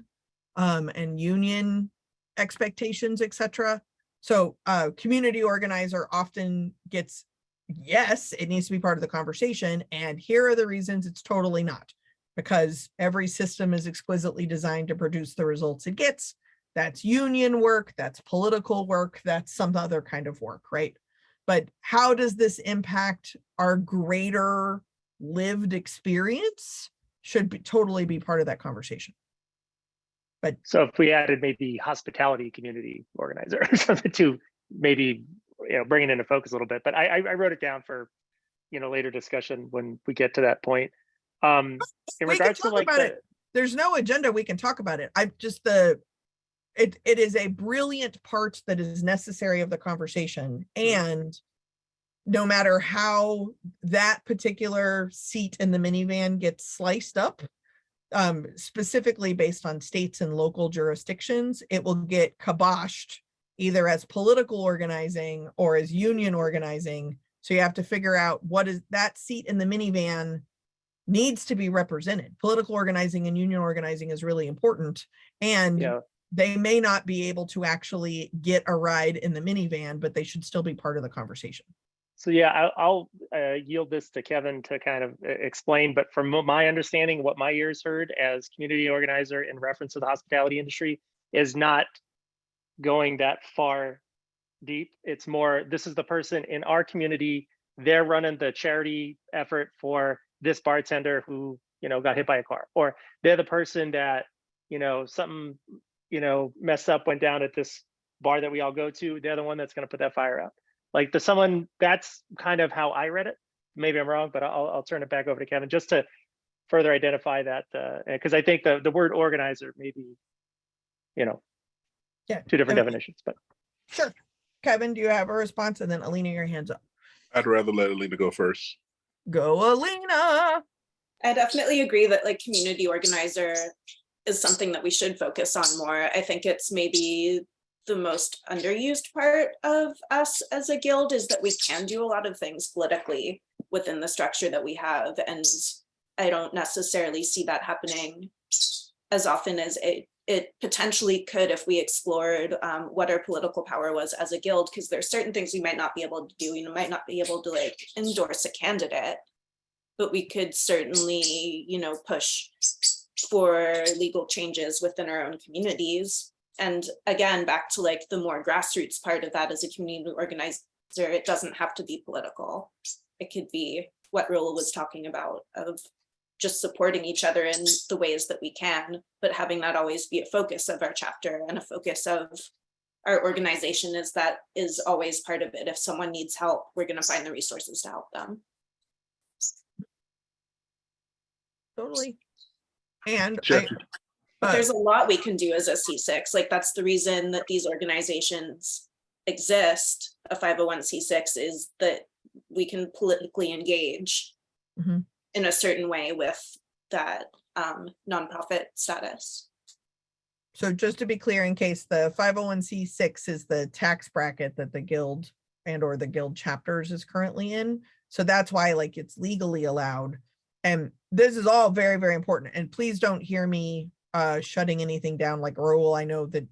and union expectations, etc. So community organizer often gets, yes, it needs to be part of the conversation. And here are the reasons it's totally not. Because every system is exquisitely designed to produce the results it gets. That's union work, that's political work, that's some other kind of work, right? But how does this impact our greater lived experience should totally be part of that conversation. But
so if we added maybe hospitality community organizer or something to maybe bring it into focus a little bit, but I wrote it down for later discussion when we get to that point. In regards to like
there's no agenda, we can talk about it. It is a brilliant part that is necessary of the conversation. And no matter how that particular seat in the minivan gets sliced up, specifically based on states and local jurisdictions, it will get kiboshed either as political organizing or as union organizing. So you have to figure out what is that seat in the minivan needs to be represented. Political organizing and union organizing is really important. And they may not be able to actually get a ride in the minivan, but they should still be part of the conversation.
So yeah, I'll yield this to Kevin to kind of explain, but from my understanding, what my ears heard as community organizer in reference to the hospitality industry is not going that far deep. It's more, this is the person in our community, they're running the charity effort for this bartender who, got hit by a car, or they're the person that, something, messed up, went down at this bar that we all go to. They're the one that's going to put that fire out. Like that's kind of how I read it. Maybe I'm wrong, but I'll turn it back over to Kevin just further identify that, because I think the word organizer may be,
Yeah.
two different
Kevin,
definitions, but.
sure. Kevin, do you have a response? And then Alina, your hands up.
I'd rather let Alina go first.
Go, Alina.
I definitely agree that like community organizer is something that we should focus on more. I think it's maybe the most underused part of us as a guild is that we can do a lot of things politically within the structure that we have. And I don't necessarily see that happening as often as it potentially could if we explored what our political power was as a guild, because there's certain things we might not be able to do. We might not be able to like endorse a candidate, but we could certainly, push for legal changes within our own communities. And again, back to like the more grassroots part of that as a community organizer, it doesn't have to be political. It could be what Rola was talking about of just supporting each other in the ways that we can, but having that always be a focus of our chapter and a focus of our organization is always part of it. If someone needs help, we're going to find the resources to help them.
Totally. And
there's a lot we can do as a C6. Like that's the reason that these organizations exist. A 501c6 is that we can politically engage in a certain way with that nonprofit status.
So just to be clear, in case the 501c6 is the tax bracket that the guild or the guild chapters is currently in. So that's why like it's legally allowed. And this is all very, very important. And please don't hear me shutting anything down like Raul. I know that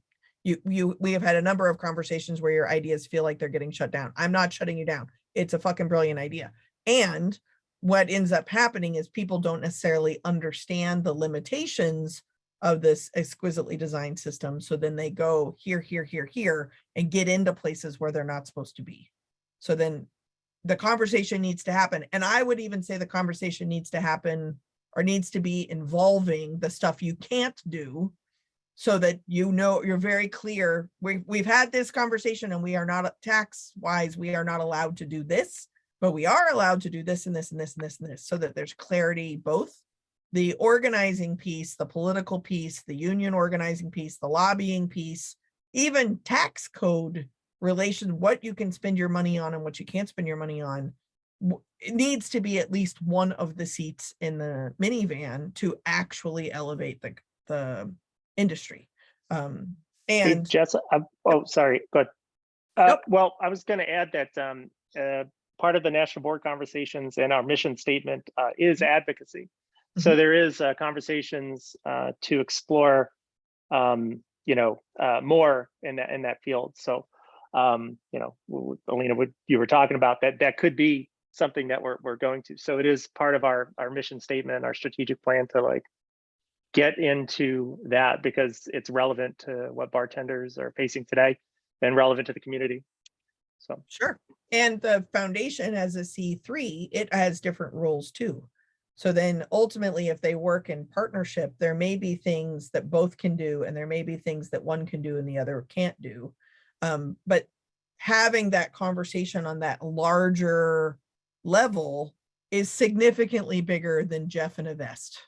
we have had a number of conversations where your ideas feel like they're getting shut down. I'm not shutting you down. It's a fucking brilliant idea. And what ends up happening is people don't necessarily understand the limitations of this exquisitely designed system. So then they go here, and get into places where they're not supposed to be. So then the conversation needs to happen. And I would even say the conversation needs to happen or needs to be involving the stuff you can't do, so that you're very clear. We've had this conversation and we are not, tax wise, we are not allowed to do this, but we are allowed to do this and this and this and this and this, so that there's clarity, both the organizing piece, the political piece, the union organizing piece, the lobbying piece, even tax code relations, what you can spend your money on and what you can't spend your money on. It needs to be at least one of the seats in the minivan to actually elevate the industry. And
hey, Jess, sorry, go ahead.
Nope.
Well, I was going to add that part of the national board conversations and our mission statement is advocacy. So there is conversations to explore, more in that field. So, Alina, what you were talking about, that could be something that we're going to. So it is part of our mission statement, our strategic plan to like get into that, because it's relevant to what bartenders are facing today and relevant to the community. So
sure. And the foundation as a C3, it has different roles too. So then ultimately, if they work in partnership, there may be things that both can do, and there may be things that one can do and the other can't do. But having that conversation on that larger level is significantly bigger than Jeff in a vest,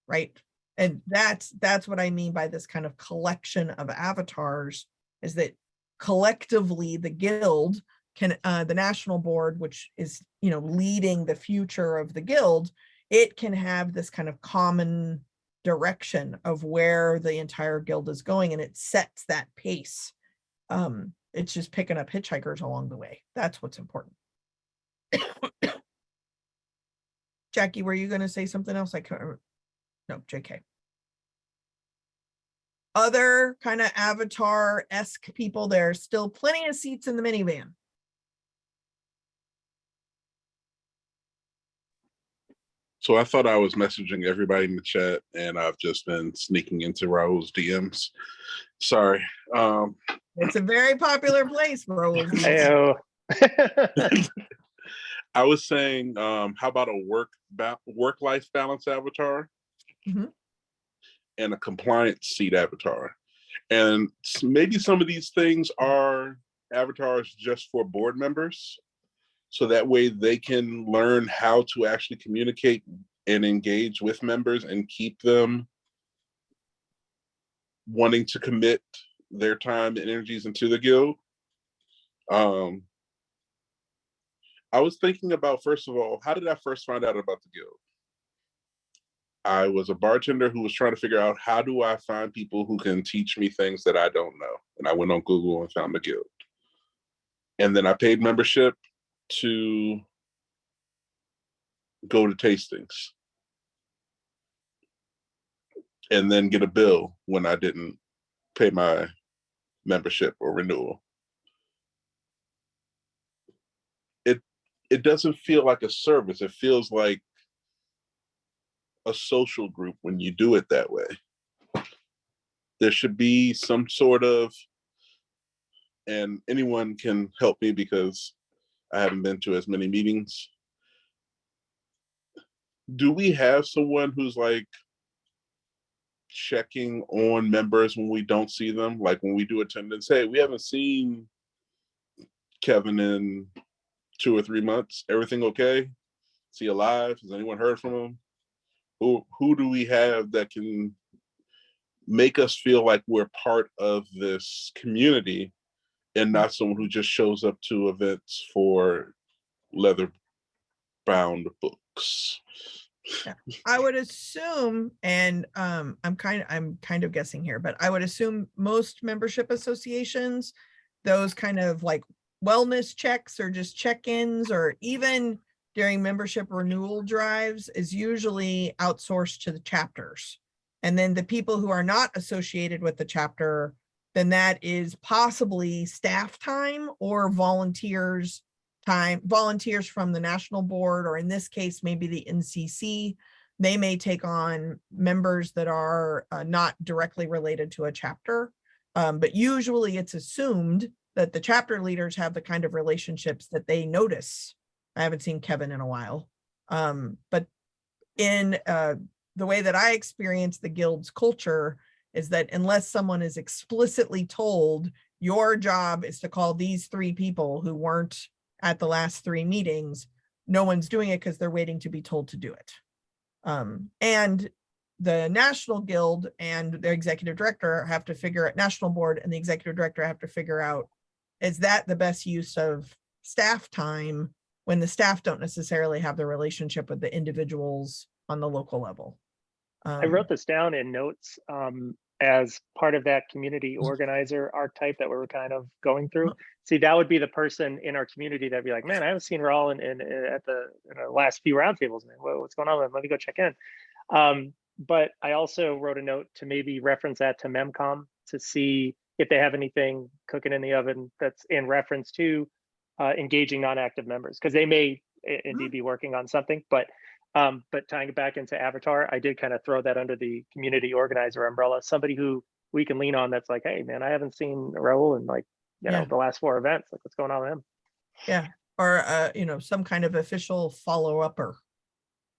right? And that's what I mean by this kind of collection of avatars, is that collectively the guild can, the national board, which is, leading the future of the guild, it can have this kind of common direction of where the entire guild is going, and it sets that pace. It's just picking up hitchhikers along the way. That's what's important. Jackie, were you going to say something else? I can't remember. No, JK. Other kind of avatar-esque people, there's still plenty of seats in the minivan.
So I thought I was messaging everybody in the chat, and I've just been sneaking into Raul's DMs. Sorry.
It's a very popular place, Raul.
I was saying, how about a work-life balance avatar and a compliance seat avatar? And maybe some of these things are avatars just for board members, so that way they can learn how to actually communicate and engage with members and keep them wanting to commit their time and energies into the guild. I was thinking about, first of all, how did I first find out about the guild? I was a bartender who was trying to figure out, how do I find people who can teach me things that I don't know? And I went on Google and found the guild. And then I paid membership to go to tastings and then get a bill when I didn't pay my membership or renewal. It doesn't feel like a service. It feels like a social group when you do it that way. There should be some sort of, and anyone can help me because I haven't been to as many meetings. Do we have someone who's like checking on members when we don't see them? Like when we do attendance, hey, we haven't seen Kevin in 2 or 3 months. Everything okay? Is he alive? Has anyone heard from him? Who do we have that can make us feel like we're part of this community and not someone who just shows up to events for leather bound books?
Yeah. I would assume, and I'm kind of guessing here, but I would assume most membership associations, those kind of like wellness checks or just check-ins, or even during membership renewal drives, is usually outsourced to the chapters. And then the people who are not associated with the chapter, then that is possibly staff time or volunteers time, volunteers from the national board, or in this case, maybe the NCC. They may take on members that are not directly related to a chapter. But usually it's assumed that the chapter leaders have the kind of relationships that they notice. I haven't seen Kevin in a while. But in the way that I experience the guild's culture is that unless someone is explicitly told your job is to call these 3 people who weren't at the last 3 meetings, no one's doing it because they're waiting to be told to do it. And the National Guild and the executive director have to figure out, national board and the executive director have to figure out, is that the best use of staff time when the staff don't necessarily have the relationship with the individuals on the local level?
I wrote this down in notes as part of that community organizer archetype that we were kind of going through. See, that would be the person in our community that'd be like, man, I haven't seen Raul at the last few roundtables, man. What's going on? Let me go check in. But I also wrote a note to maybe reference that to MEMCOM to see if they have anything cooking in the oven that's in reference to engaging non-active members, because they may indeed be working on something. But tying it back into Avatar, I did kind of throw that under the community organizer umbrella, somebody who we can lean on that's like, hey, man, I haven't seen Raul in like, you know, the last 4 events. Like, what's going on with him? Yeah.
Or, you know, some kind of official follow-upper.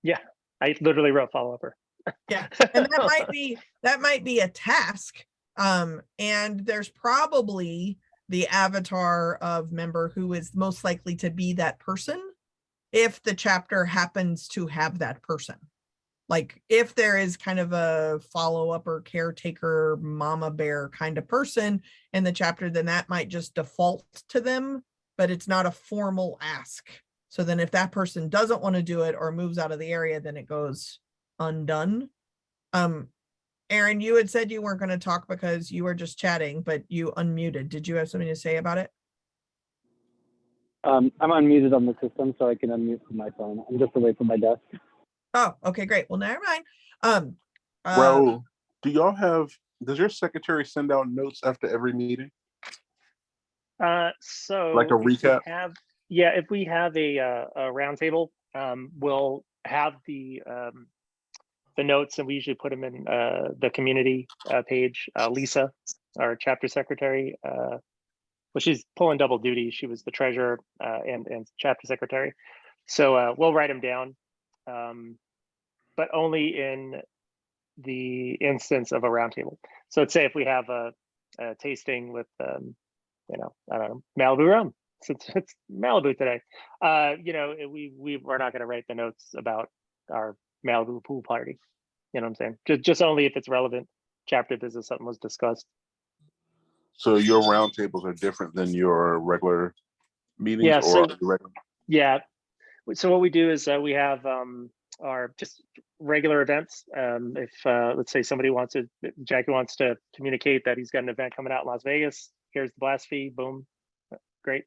Yeah, I literally wrote follow-upper.
Yeah, and that might be a task. And there's probably the avatar of member who is most likely to be that person if the chapter happens to have that person. Like if there is kind of a follow-up or caretaker mama bear kind of person in the chapter, then that might just default to them, but it's not a formal ask. So then if that person doesn't want to do it or moves out of the area, then it goes undone. Aaron, you had said you weren't going to talk because you were just chatting, but you unmuted. Did you have something to say about it?
I'm unmuted on the system, so I can unmute from my phone. I'm just away from my desk.
Oh, okay, great. Well, never mind.
Raul, do y'all have, does your secretary send out notes after every meeting?
So
like a recap?
If we have a roundtable, we'll have the notes, and we usually put them in the community page. Lisa, our chapter secretary, well, she's pulling double duty. She was the treasurer and chapter secretary. So we'll write them down, but only in the instance of a roundtable. So let's say if we have a tasting with, you know, I don't know, Malibu rum, since it's Malibu today, you know, we're not going to write the notes about our Malibu pool party. You know what I'm saying? Just only if it's relevant chapter business, something was discussed.
So your roundtables are different than your regular meetings,
Yeah,
or
so-
are they regular?
Yeah. So what we do is we have our just regular events. If let's say somebody wants to, Jackie wants to communicate that he's got an event coming out in Las Vegas. Here's the blast fee. Boom, great.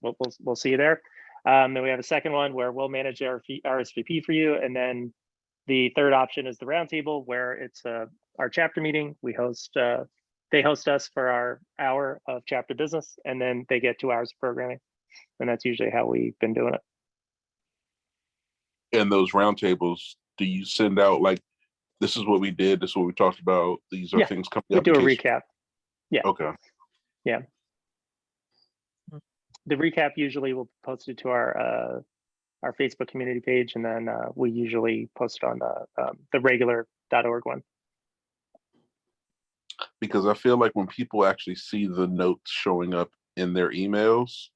We'll see you there. Then we have a second one where we'll manage our RSVP for you, and then the third option is the roundtable, where it's our chapter meeting. We host. They host us for our hour of chapter business, and then they get 2 hours of programming, and that's usually how we've been doing it.
And those roundtables, do you send out like, this is what we did, this is what we talked about, these are
Yeah,
things coming
We
up?
do a
in case-
recap. Yeah.
Okay.
The recap usually will post it to our Facebook community page, and then we usually post it on the regular.org one.
Because I feel like when people actually see the notes showing up in their emails,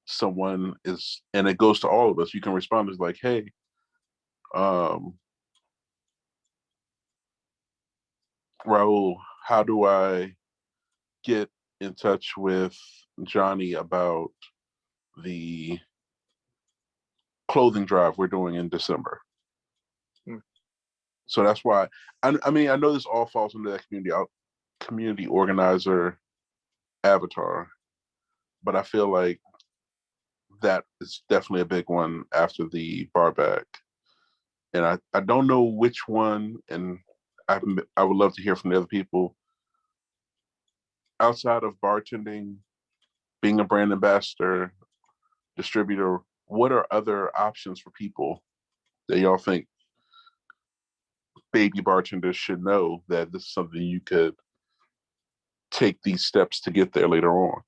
someone is, and it goes to all of us, you can respond as like, hey, Raul, how do I get in touch with Johnny about the clothing drive we're doing in December? So that's why, I mean, I know this all falls under that community organizer avatar, but I feel like that is definitely a big one after the bar back. And I don't know which one, and I would love to hear from the other people. Outside of bartending, being a brand ambassador, distributor, what are other options for people that y'all think baby bartenders should know, that this is something you could take these steps to get there later on?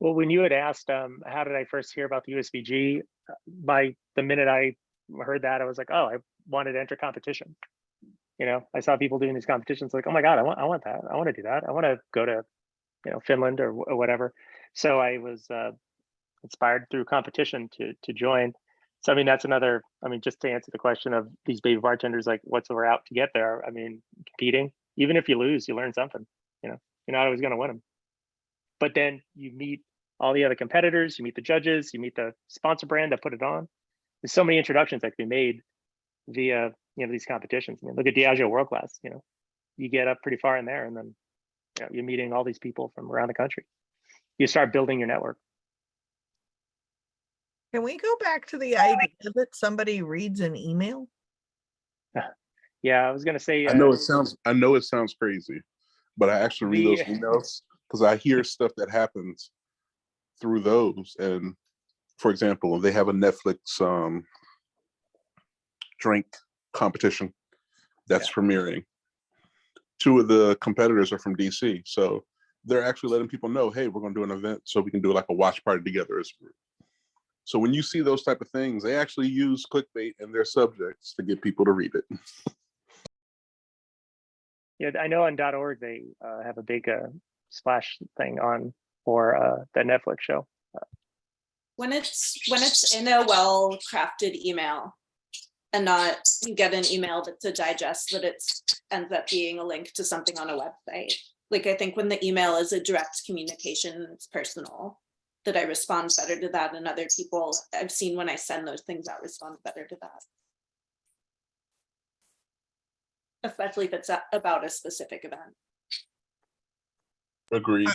Well, when you had asked, how did I first hear about the USBG? By the minute I heard that, I was like, oh, I wanted to enter competition. You know, I saw people doing these competitions, like, oh my God, I want that. I want to do that. I want to go to, Finland or whatever. So I was inspired through competition to join. So, I mean, that's another, just to answer the question of these baby bartenders, like what's the route to get there? I mean, competing, even if you lose, you learn something, you're not always going to win them. But then you meet all the other competitors, you meet the judges, you meet the sponsor brand that put it on. There's so many introductions that can be made via, these competitions. Look at Diageo World Class, you get up pretty far in there, and then you're meeting all these people from around the country. You start building your network.
Can we go back to the idea that somebody reads an email?
Yeah, I was gonna say.
I know it sounds crazy, but I actually read those emails because I hear stuff that happens through those. And for example, they have a Netflix drink competition that's premiering. 2 of the competitors are from DC, so they're actually letting people know, hey, we're going to do an event so we can do like a watch party together as a group. So when you see those type of things, they actually use clickbait in their subjects to get people to read it.
Yeah, I know on .org they have a big splash thing on for the Netflix show.
When it's in a well-crafted email, and not you get an email that's a digest, that it ends up being a link to something on a website. Like, I think when the email is a direct communication, it's personal, that I respond better to that, and other people I've seen when I send those things out respond better to that. Especially if it's about a specific event.
Agreed.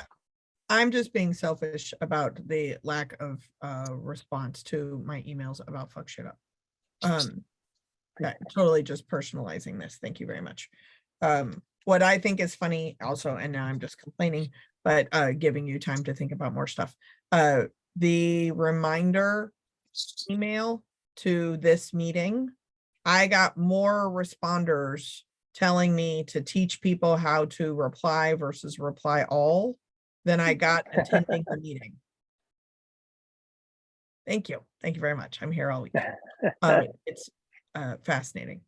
I'm just being selfish about the lack of response to my emails about fuck shit up. Totally just personalizing this. Thank you very much. What I think is funny also, and now I'm just complaining, but giving you time to think about more stuff. The reminder email to this meeting, I got more responders telling me to teach people how to reply versus reply all than I got attending the meeting. Thank you. Thank you very much. I'm here all week. It's fascinating.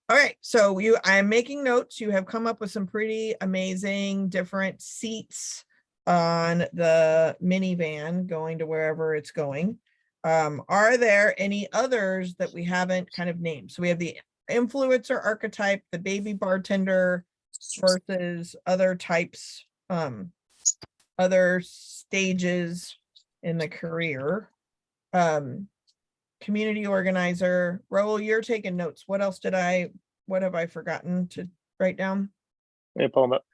All right, so I'm making notes. You have come up with some pretty amazing different seats on the minivan going to wherever it's going. Are there any others that we haven't kind of named? So we have the influencer archetype, the baby bartender versus other types, other stages in the career. Community organizer. Raul, you're taking notes. What have I forgotten to write down?
Let me pull them up.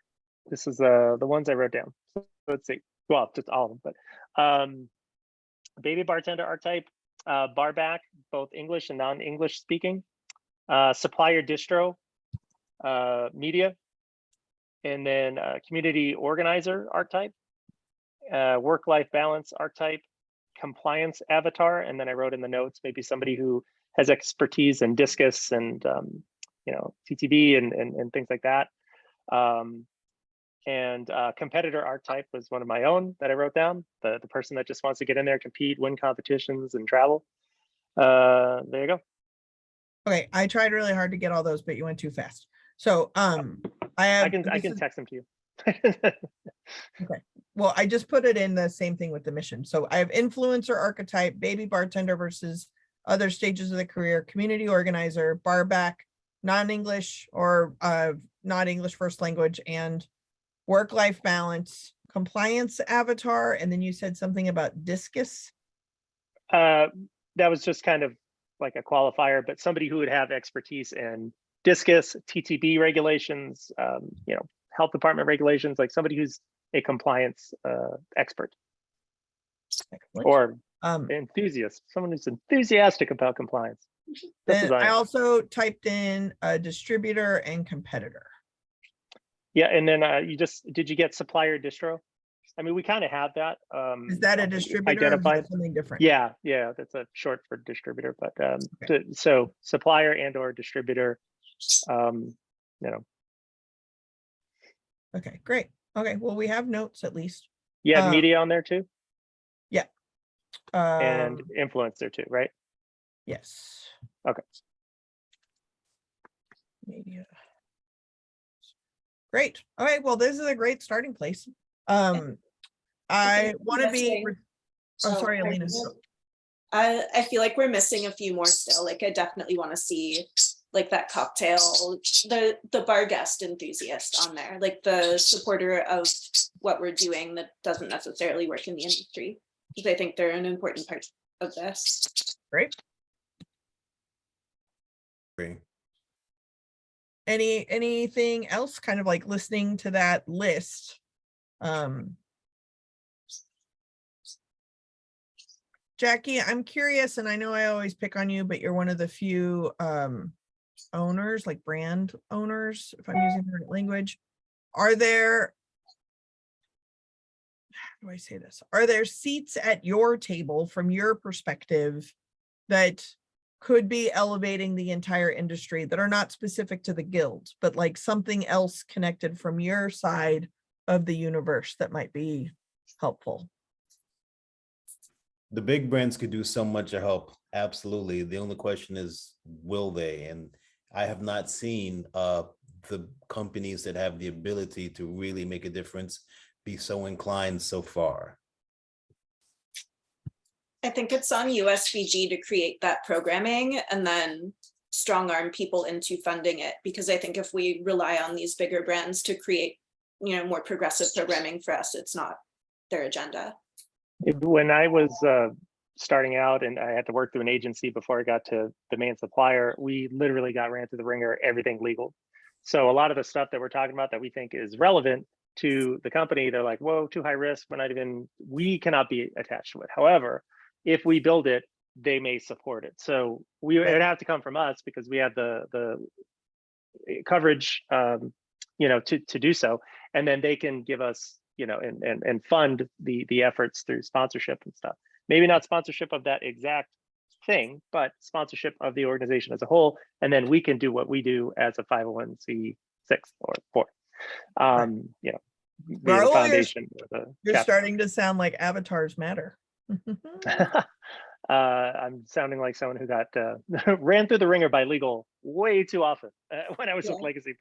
This is the ones I wrote down. So let's see. Well, just all of them, but baby bartender archetype, barback, both English and non-English speaking, supplier distro, media, and then community organizer archetype, work-life balance archetype, compliance avatar, and then I wrote in the notes maybe somebody who has expertise in discus and TTB and things like that. And competitor archetype was one of my own that I wrote down. The person that just wants to get in there, compete, win competitions, and travel. There you go.
Okay, I tried really hard to get all those, but you went too fast. So
I can text them to you.
Okay. Well, I just put it in the same thing with the mission. So I have influencer archetype, baby bartender versus other stages of the career, community organizer, barback, non-English or not English first language, and work-life balance, compliance avatar, and then you said something about discus.
That was just kind of like a qualifier, but somebody who would have expertise in discus, TTB regulations, health department regulations, like somebody who's a compliance expert.
Excellent.
Or enthusiast, someone who's enthusiastic about compliance.
Then I also typed in a distributor and competitor.
Yeah, and then did you get supplier distro? I mean, we kind of have that.
Is that a distributor
identified?
Or is that something different?
Yeah, that's a short for distributor, but okay. So supplier and or distributor,
Okay, great. Okay, well, we have notes at least.
You have media on there too?
Yeah.
And influencer too, right?
Yes.
Okay.
Media. Great. Okay, well, this is a great starting place. I want to be. I'm sorry, Alina.
I feel like we're missing a few more still. Like I definitely want to see like that cocktail, the bar guest enthusiast on there, like the supporter of what we're doing that doesn't necessarily work in the industry, because I think they're an important part of this.
Great.
Great.
Anything else kind of like listening to that list? Jackie, I'm curious, and I know I always pick on you, but you're one of the few owners, like brand owners, if I'm using the right language. Are there, how do I say this? Are there seats at your table from your perspective that could be elevating the entire industry that are not specific to the guild, but like something else connected from your side of the universe that might be helpful?
The big brands could do so much to help. Absolutely. The only question is, will they? And I have not seen the companies that have the ability to really make a difference be so inclined so far.
I think it's on USBG to create that programming and then strong arm people into funding it, because I think if we rely on these bigger brands to create, more progressive programming for us, it's not their agenda.
When I was starting out and I had to work through an agency before I got to the main supplier, we literally got ran through the ringer, everything legal. So a lot of the stuff that we're talking about that we think is relevant to the company, they're like, whoa, too high risk. We cannot be attached to it. However, if we build it, they may support it. So it would have to come from us because we have the coverage, to do so. And then they can give us, and fund the efforts through sponsorship and stuff. Maybe not sponsorship of that exact thing, but sponsorship of the organization as a whole. And then we can do what we do as a 501c6 or 4. Be the foundation.
You're starting to sound like avatars matter.
I'm sounding like someone who got ran through the ringer by legal way too often when I was with
Yeah.
Legacy.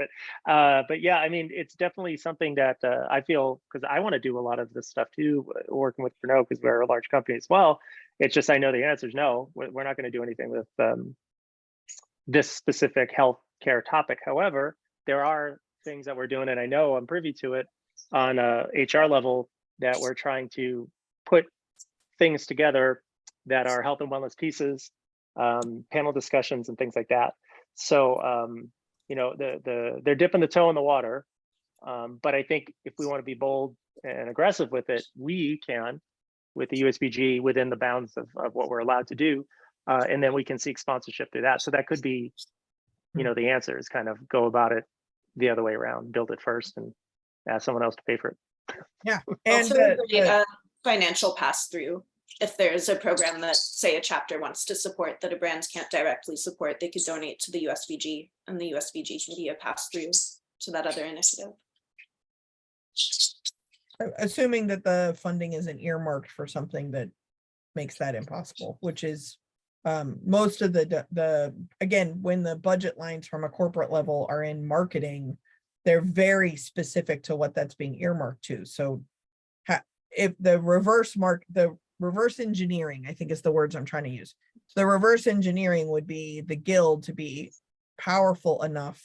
But yeah, I mean, it's definitely something that I feel, because I want to do a lot of this stuff too, working with Pernod, because we're a large company as well. It's just I know the answer is no. We're not going to do anything with this specific healthcare topic. However, there are things that we're doing, and I know I'm privy to it on a HR level, that we're trying to put things together that are health and wellness pieces, panel discussions and things like that. So, you know, they're dipping the toe in the water. But I think if we want to be bold and aggressive with it, we can, with the USBG, within the bounds of what we're allowed to do. And then we can seek sponsorship through that. So that could be, you know, the answer is kind of go about it the other way around, build it first and ask someone else to pay for it.
Yeah. And
Also a financial pass through. If there's a program that, say, a chapter wants to support that a brand can't directly support, they could donate to the USBG, and the USBG can be a pass through to that other initiative.
assuming that the funding isn't earmarked for something that makes that impossible, which is most of the again, when the budget lines from a corporate level are in marketing, they're very specific to what that's being earmarked to. So if the reverse engineering, I think is the words I'm trying to use. So the reverse engineering would be the guild to be powerful enough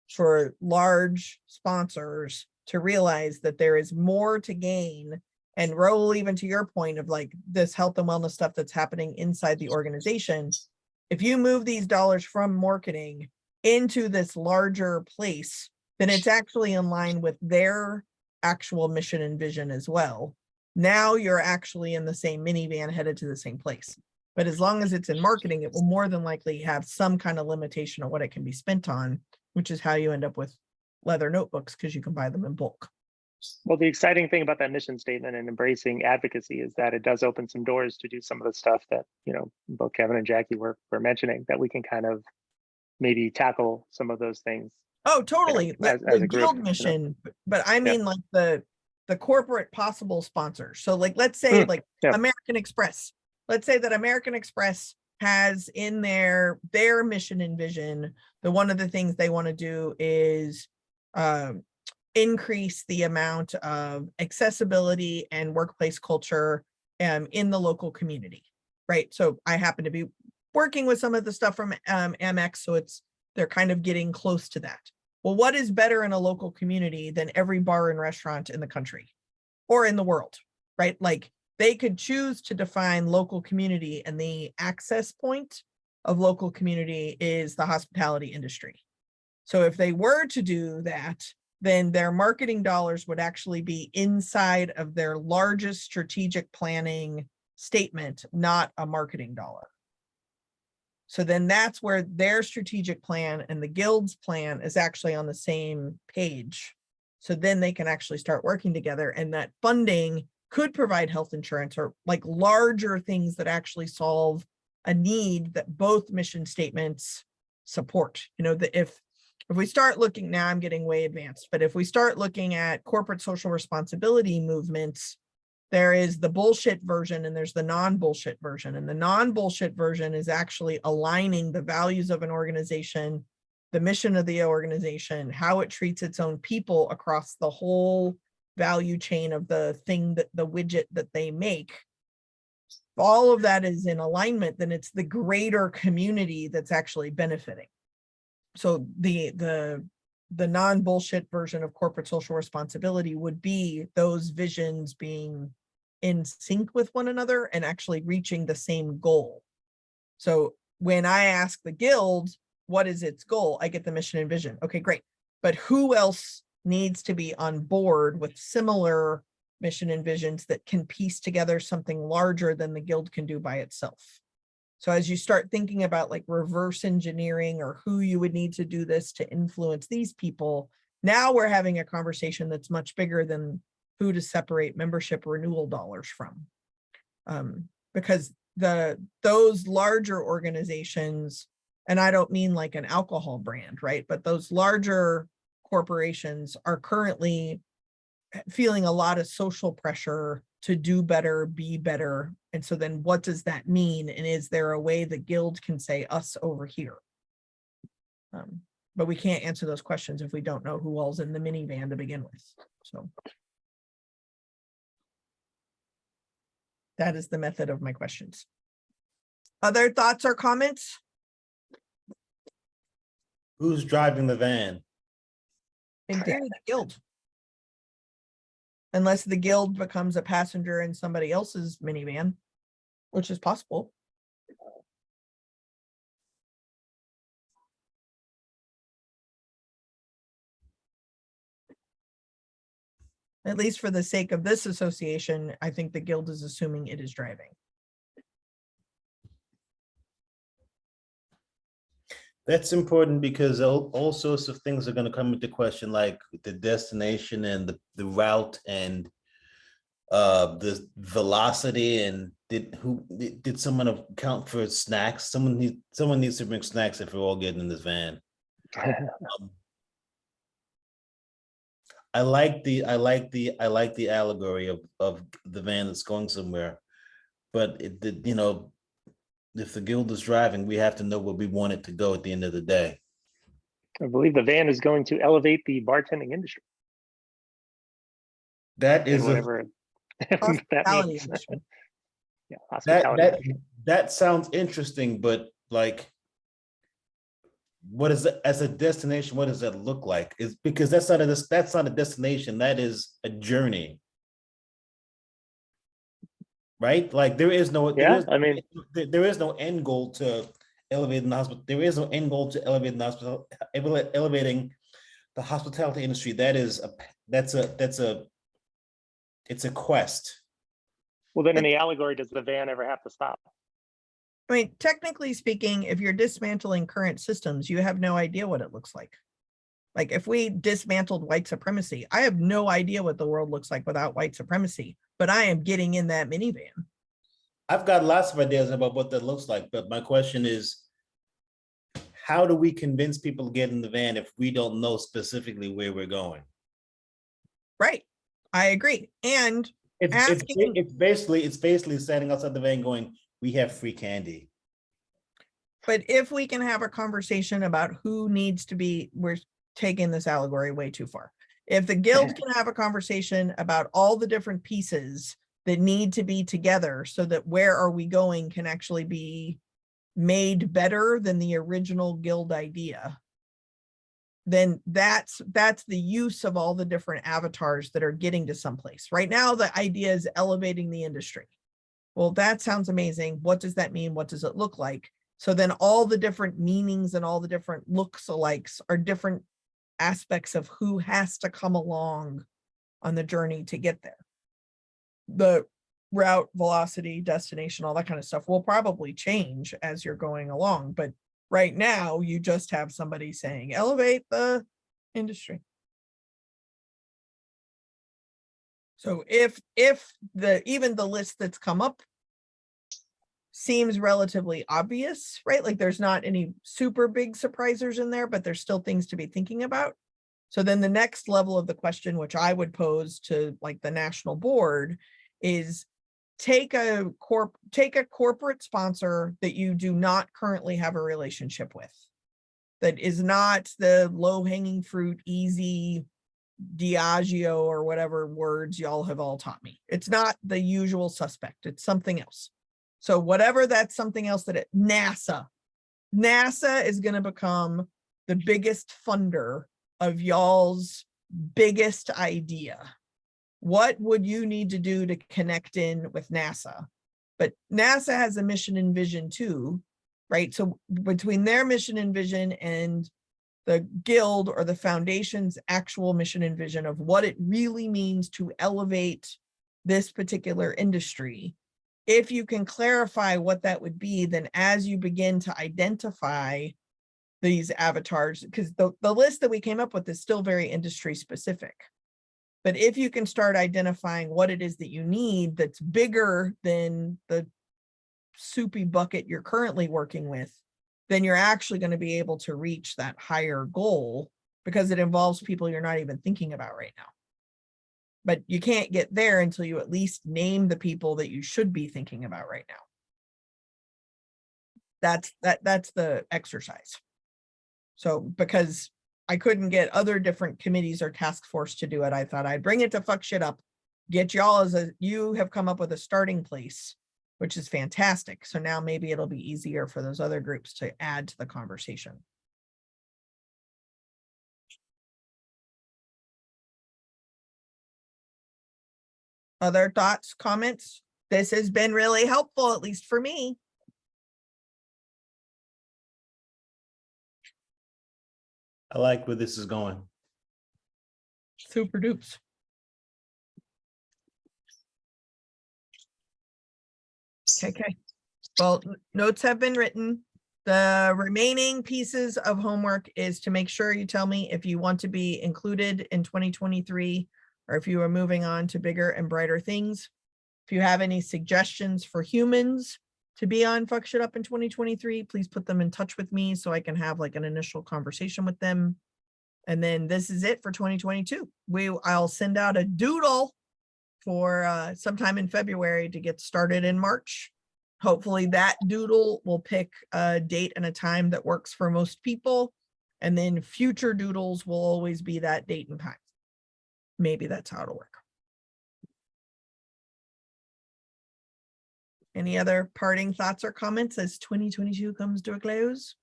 for large sponsors to realize that there is more to gain. And Raul, even to your point of like this health and wellness stuff that's happening inside the organization, if you move these dollars from marketing into this larger place, then it's actually in line with their actual mission and vision as well. Now you're actually in the same minivan headed to the same place. But as long as it's in marketing, it will more than likely have some kind of limitation of what it can be spent on, which is how you end up with leather notebooks, because you can buy them in bulk.
Well, the exciting thing about that mission statement and embracing advocacy is that it does open some doors to do some of the stuff that, you know, both Kevin and Jackie were mentioning, that we can kind of maybe tackle some of those things.
Oh, totally.
You know, as
The
a group,
guild
you know?
mission, but I mean like the corporate possible sponsors. So like, let's say like American Express. Let's say that American Express has in their mission and vision, the one of the things they want to do is increase the amount of accessibility and workplace culture in the local community, right? So I happen to be working with some of the stuff from Amex, so they're kind of getting close to that. Well, what is better in a local community than every bar and restaurant in the country or in the world, right? Like they could choose to define local community, and the access point of local community is the hospitality industry. So if they were to do that, then their marketing dollars would actually be inside of their largest strategic planning statement, not a marketing dollar. So then that's where their strategic plan and the guild's plan is actually on the same page. So then they can actually start working together, and that funding could provide health insurance or like larger things that actually solve a need that both mission statements support. You know, that if we start looking, now I'm getting way advanced, but if we start looking at corporate social responsibility movements, there is the bullshit version and there's the non-bullshit version. And the non-bullshit version is actually aligning the values of an organization, the mission of the organization, how it treats its own people across the whole value chain of the thing, that the widget that they make. If all of that is in alignment, then it's the greater community that's actually benefiting. So the non-bullshit version of corporate social responsibility would be those visions being in sync with one another and actually reaching the same goal. So when I ask the guild, what is its goal? I get the mission and vision. Okay, great. But who else needs to be on board with similar mission and visions that can piece together something larger than the guild can do by itself? So as you start thinking about like reverse engineering or who you would need to do this to influence these people, now we're having a conversation that's much bigger than who to separate membership renewal dollars from. Because those larger organizations, and I don't mean like an alcohol brand, right? But those larger corporations are currently feeling a lot of social pressure to do better, be better. And so then what does that mean? And is there a way the guild can say us over here? But we can't answer those questions if we don't know who all's in the minivan to begin with. So that is the method of my questions. Other thoughts or comments?
Who's driving the van?
In theory, the guild. Unless the guild becomes a passenger in somebody else's minivan, which is possible. At least for the sake of this association, I think the guild is assuming it is driving.
That's important because all sorts of things are going to come into question, like the destination and the route and the velocity, and did someone account for snacks? Someone needs to bring snacks if we're all getting in this van. I like the allegory of the van that's going somewhere, but if the guild is driving, we have to know where we want it to go at the end of the day.
I believe the van is going to elevate the bartending industry.
That is
whatever that
Hospitality
means.
industry.
Yeah, hospitality.
that sounds interesting, but like, what is it as a destination? What does that look like? Is because that's not a destination. That is a journey, right? Like there is no there is no end goal to elevating the hospital. There is no end goal to elevating the hospital. Elevating the hospitality industry. It's a quest.
Well, then in the allegory, does the van ever have to stop?
I mean, technically speaking, if you're dismantling current systems, you have no idea what it looks like. Like if we dismantled white supremacy, I have no idea what the world looks like without white supremacy, but I am getting in that minivan.
I've got lots of ideas about what that looks like, but my question is, how do we convince people to get in the van if we don't know specifically where we're going?
Right. I agree. And
it's basically standing outside the van going, we have free candy.
But if we can have a conversation about who needs to be, we're taking this allegory way too far. If the guild can have a conversation about all the different pieces that need to be together so that where are we going can actually be made better than the original guild idea, then that's the use of all the different avatars that are getting to someplace. Right now, the idea is elevating the industry. Well, that sounds amazing. What does that mean? What does it look like? So then all the different meanings and all the different looks alikes are different aspects of who has to come along on the journey to get there. The route, velocity, destination, all that kind of stuff will probably change as you're going along. But right now, you just have somebody saying, elevate the industry. So if even the list that's come up seems relatively obvious, right? Like there's not any super big surprisers in there, but there's still things to be thinking about. So then the next level of the question, which I would pose to like the national board, is take a corporate sponsor that you do not currently have a relationship with, that is not the low-hanging fruit, easy Diageo or whatever words y'all have all taught me. It's not the usual suspect. It's something else. So whatever that's something else NASA is going to become the biggest funder of y'all's biggest idea. What would you need to do to connect in with NASA? But NASA has a mission and vision too, right? So between their mission and vision and the guild or the foundation's actual mission and vision of what it really means to elevate this particular industry, if you can clarify what that would be, then as you begin to identify these avatars, because the list that we came up with is still very industry specific. But if you can start identifying what it is that you need that's bigger than the soupy bucket you're currently working with, then you're actually going to be able to reach that higher goal because it involves people you're not even thinking about right now. but you can't get there until you at least name the people that you should be thinking about right now. That's the exercise. So because I couldn't get other different committees or task force to do it, I thought I'd bring it to Fuck Shit Up, get y'all you have come up with a starting place, which is fantastic. So now maybe it'll be easier for those other groups to add to the conversation. Other thoughts, comments? This has been really helpful, at least for me.
I like where this is going.
Super dupes. Okay. Well, notes have been written. The remaining pieces of homework is to make sure you tell me if you want to be included in 2023 or if you are moving on to bigger and brighter things. If you have any suggestions for humans to be on Fuck Shit Up in 2023, please put them in touch with me so I can have like an initial conversation with them. And then this is it for 2022. I'll send out a doodle for sometime in February to get started in March. Hopefully that doodle will pick a date and a time that works for most people. And then future doodles will always be that date and time. Maybe that's how it'll work. Any other parting thoughts or comments as 2022 comes to a close?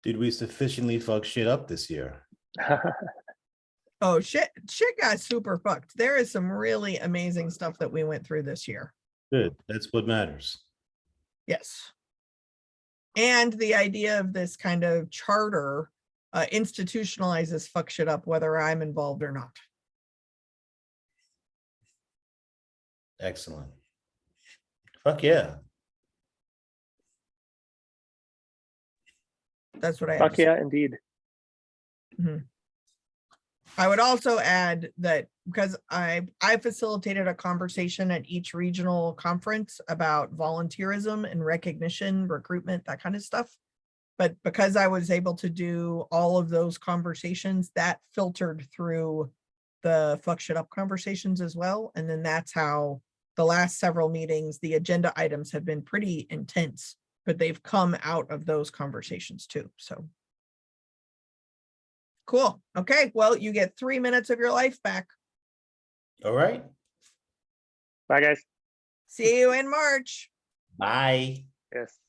Did we sufficiently fuck shit up this year?
Oh, shit got super fucked. There is some really amazing stuff that we went through this year.
Good. That's what matters.
Yes. And the idea of this kind of charter institutionalizes Fuck Shit Up, whether I'm involved or not.
Excellent. Fuck yeah.
That's what I have
Fuck
to say.
yeah, indeed.
I would also add that because I facilitated a conversation at each regional conference about volunteerism and recognition, recruitment, that kind of stuff. But because I was able to do all of those conversations, that filtered through the Fuck Shit Up conversations as well. And then that's how the last several meetings, the agenda items have been pretty intense, but they've come out of those conversations too. So cool. Okay. Well, you get 3 minutes of your life back.
All right.
Bye, guys.
See you in March.
Bye.
Yes.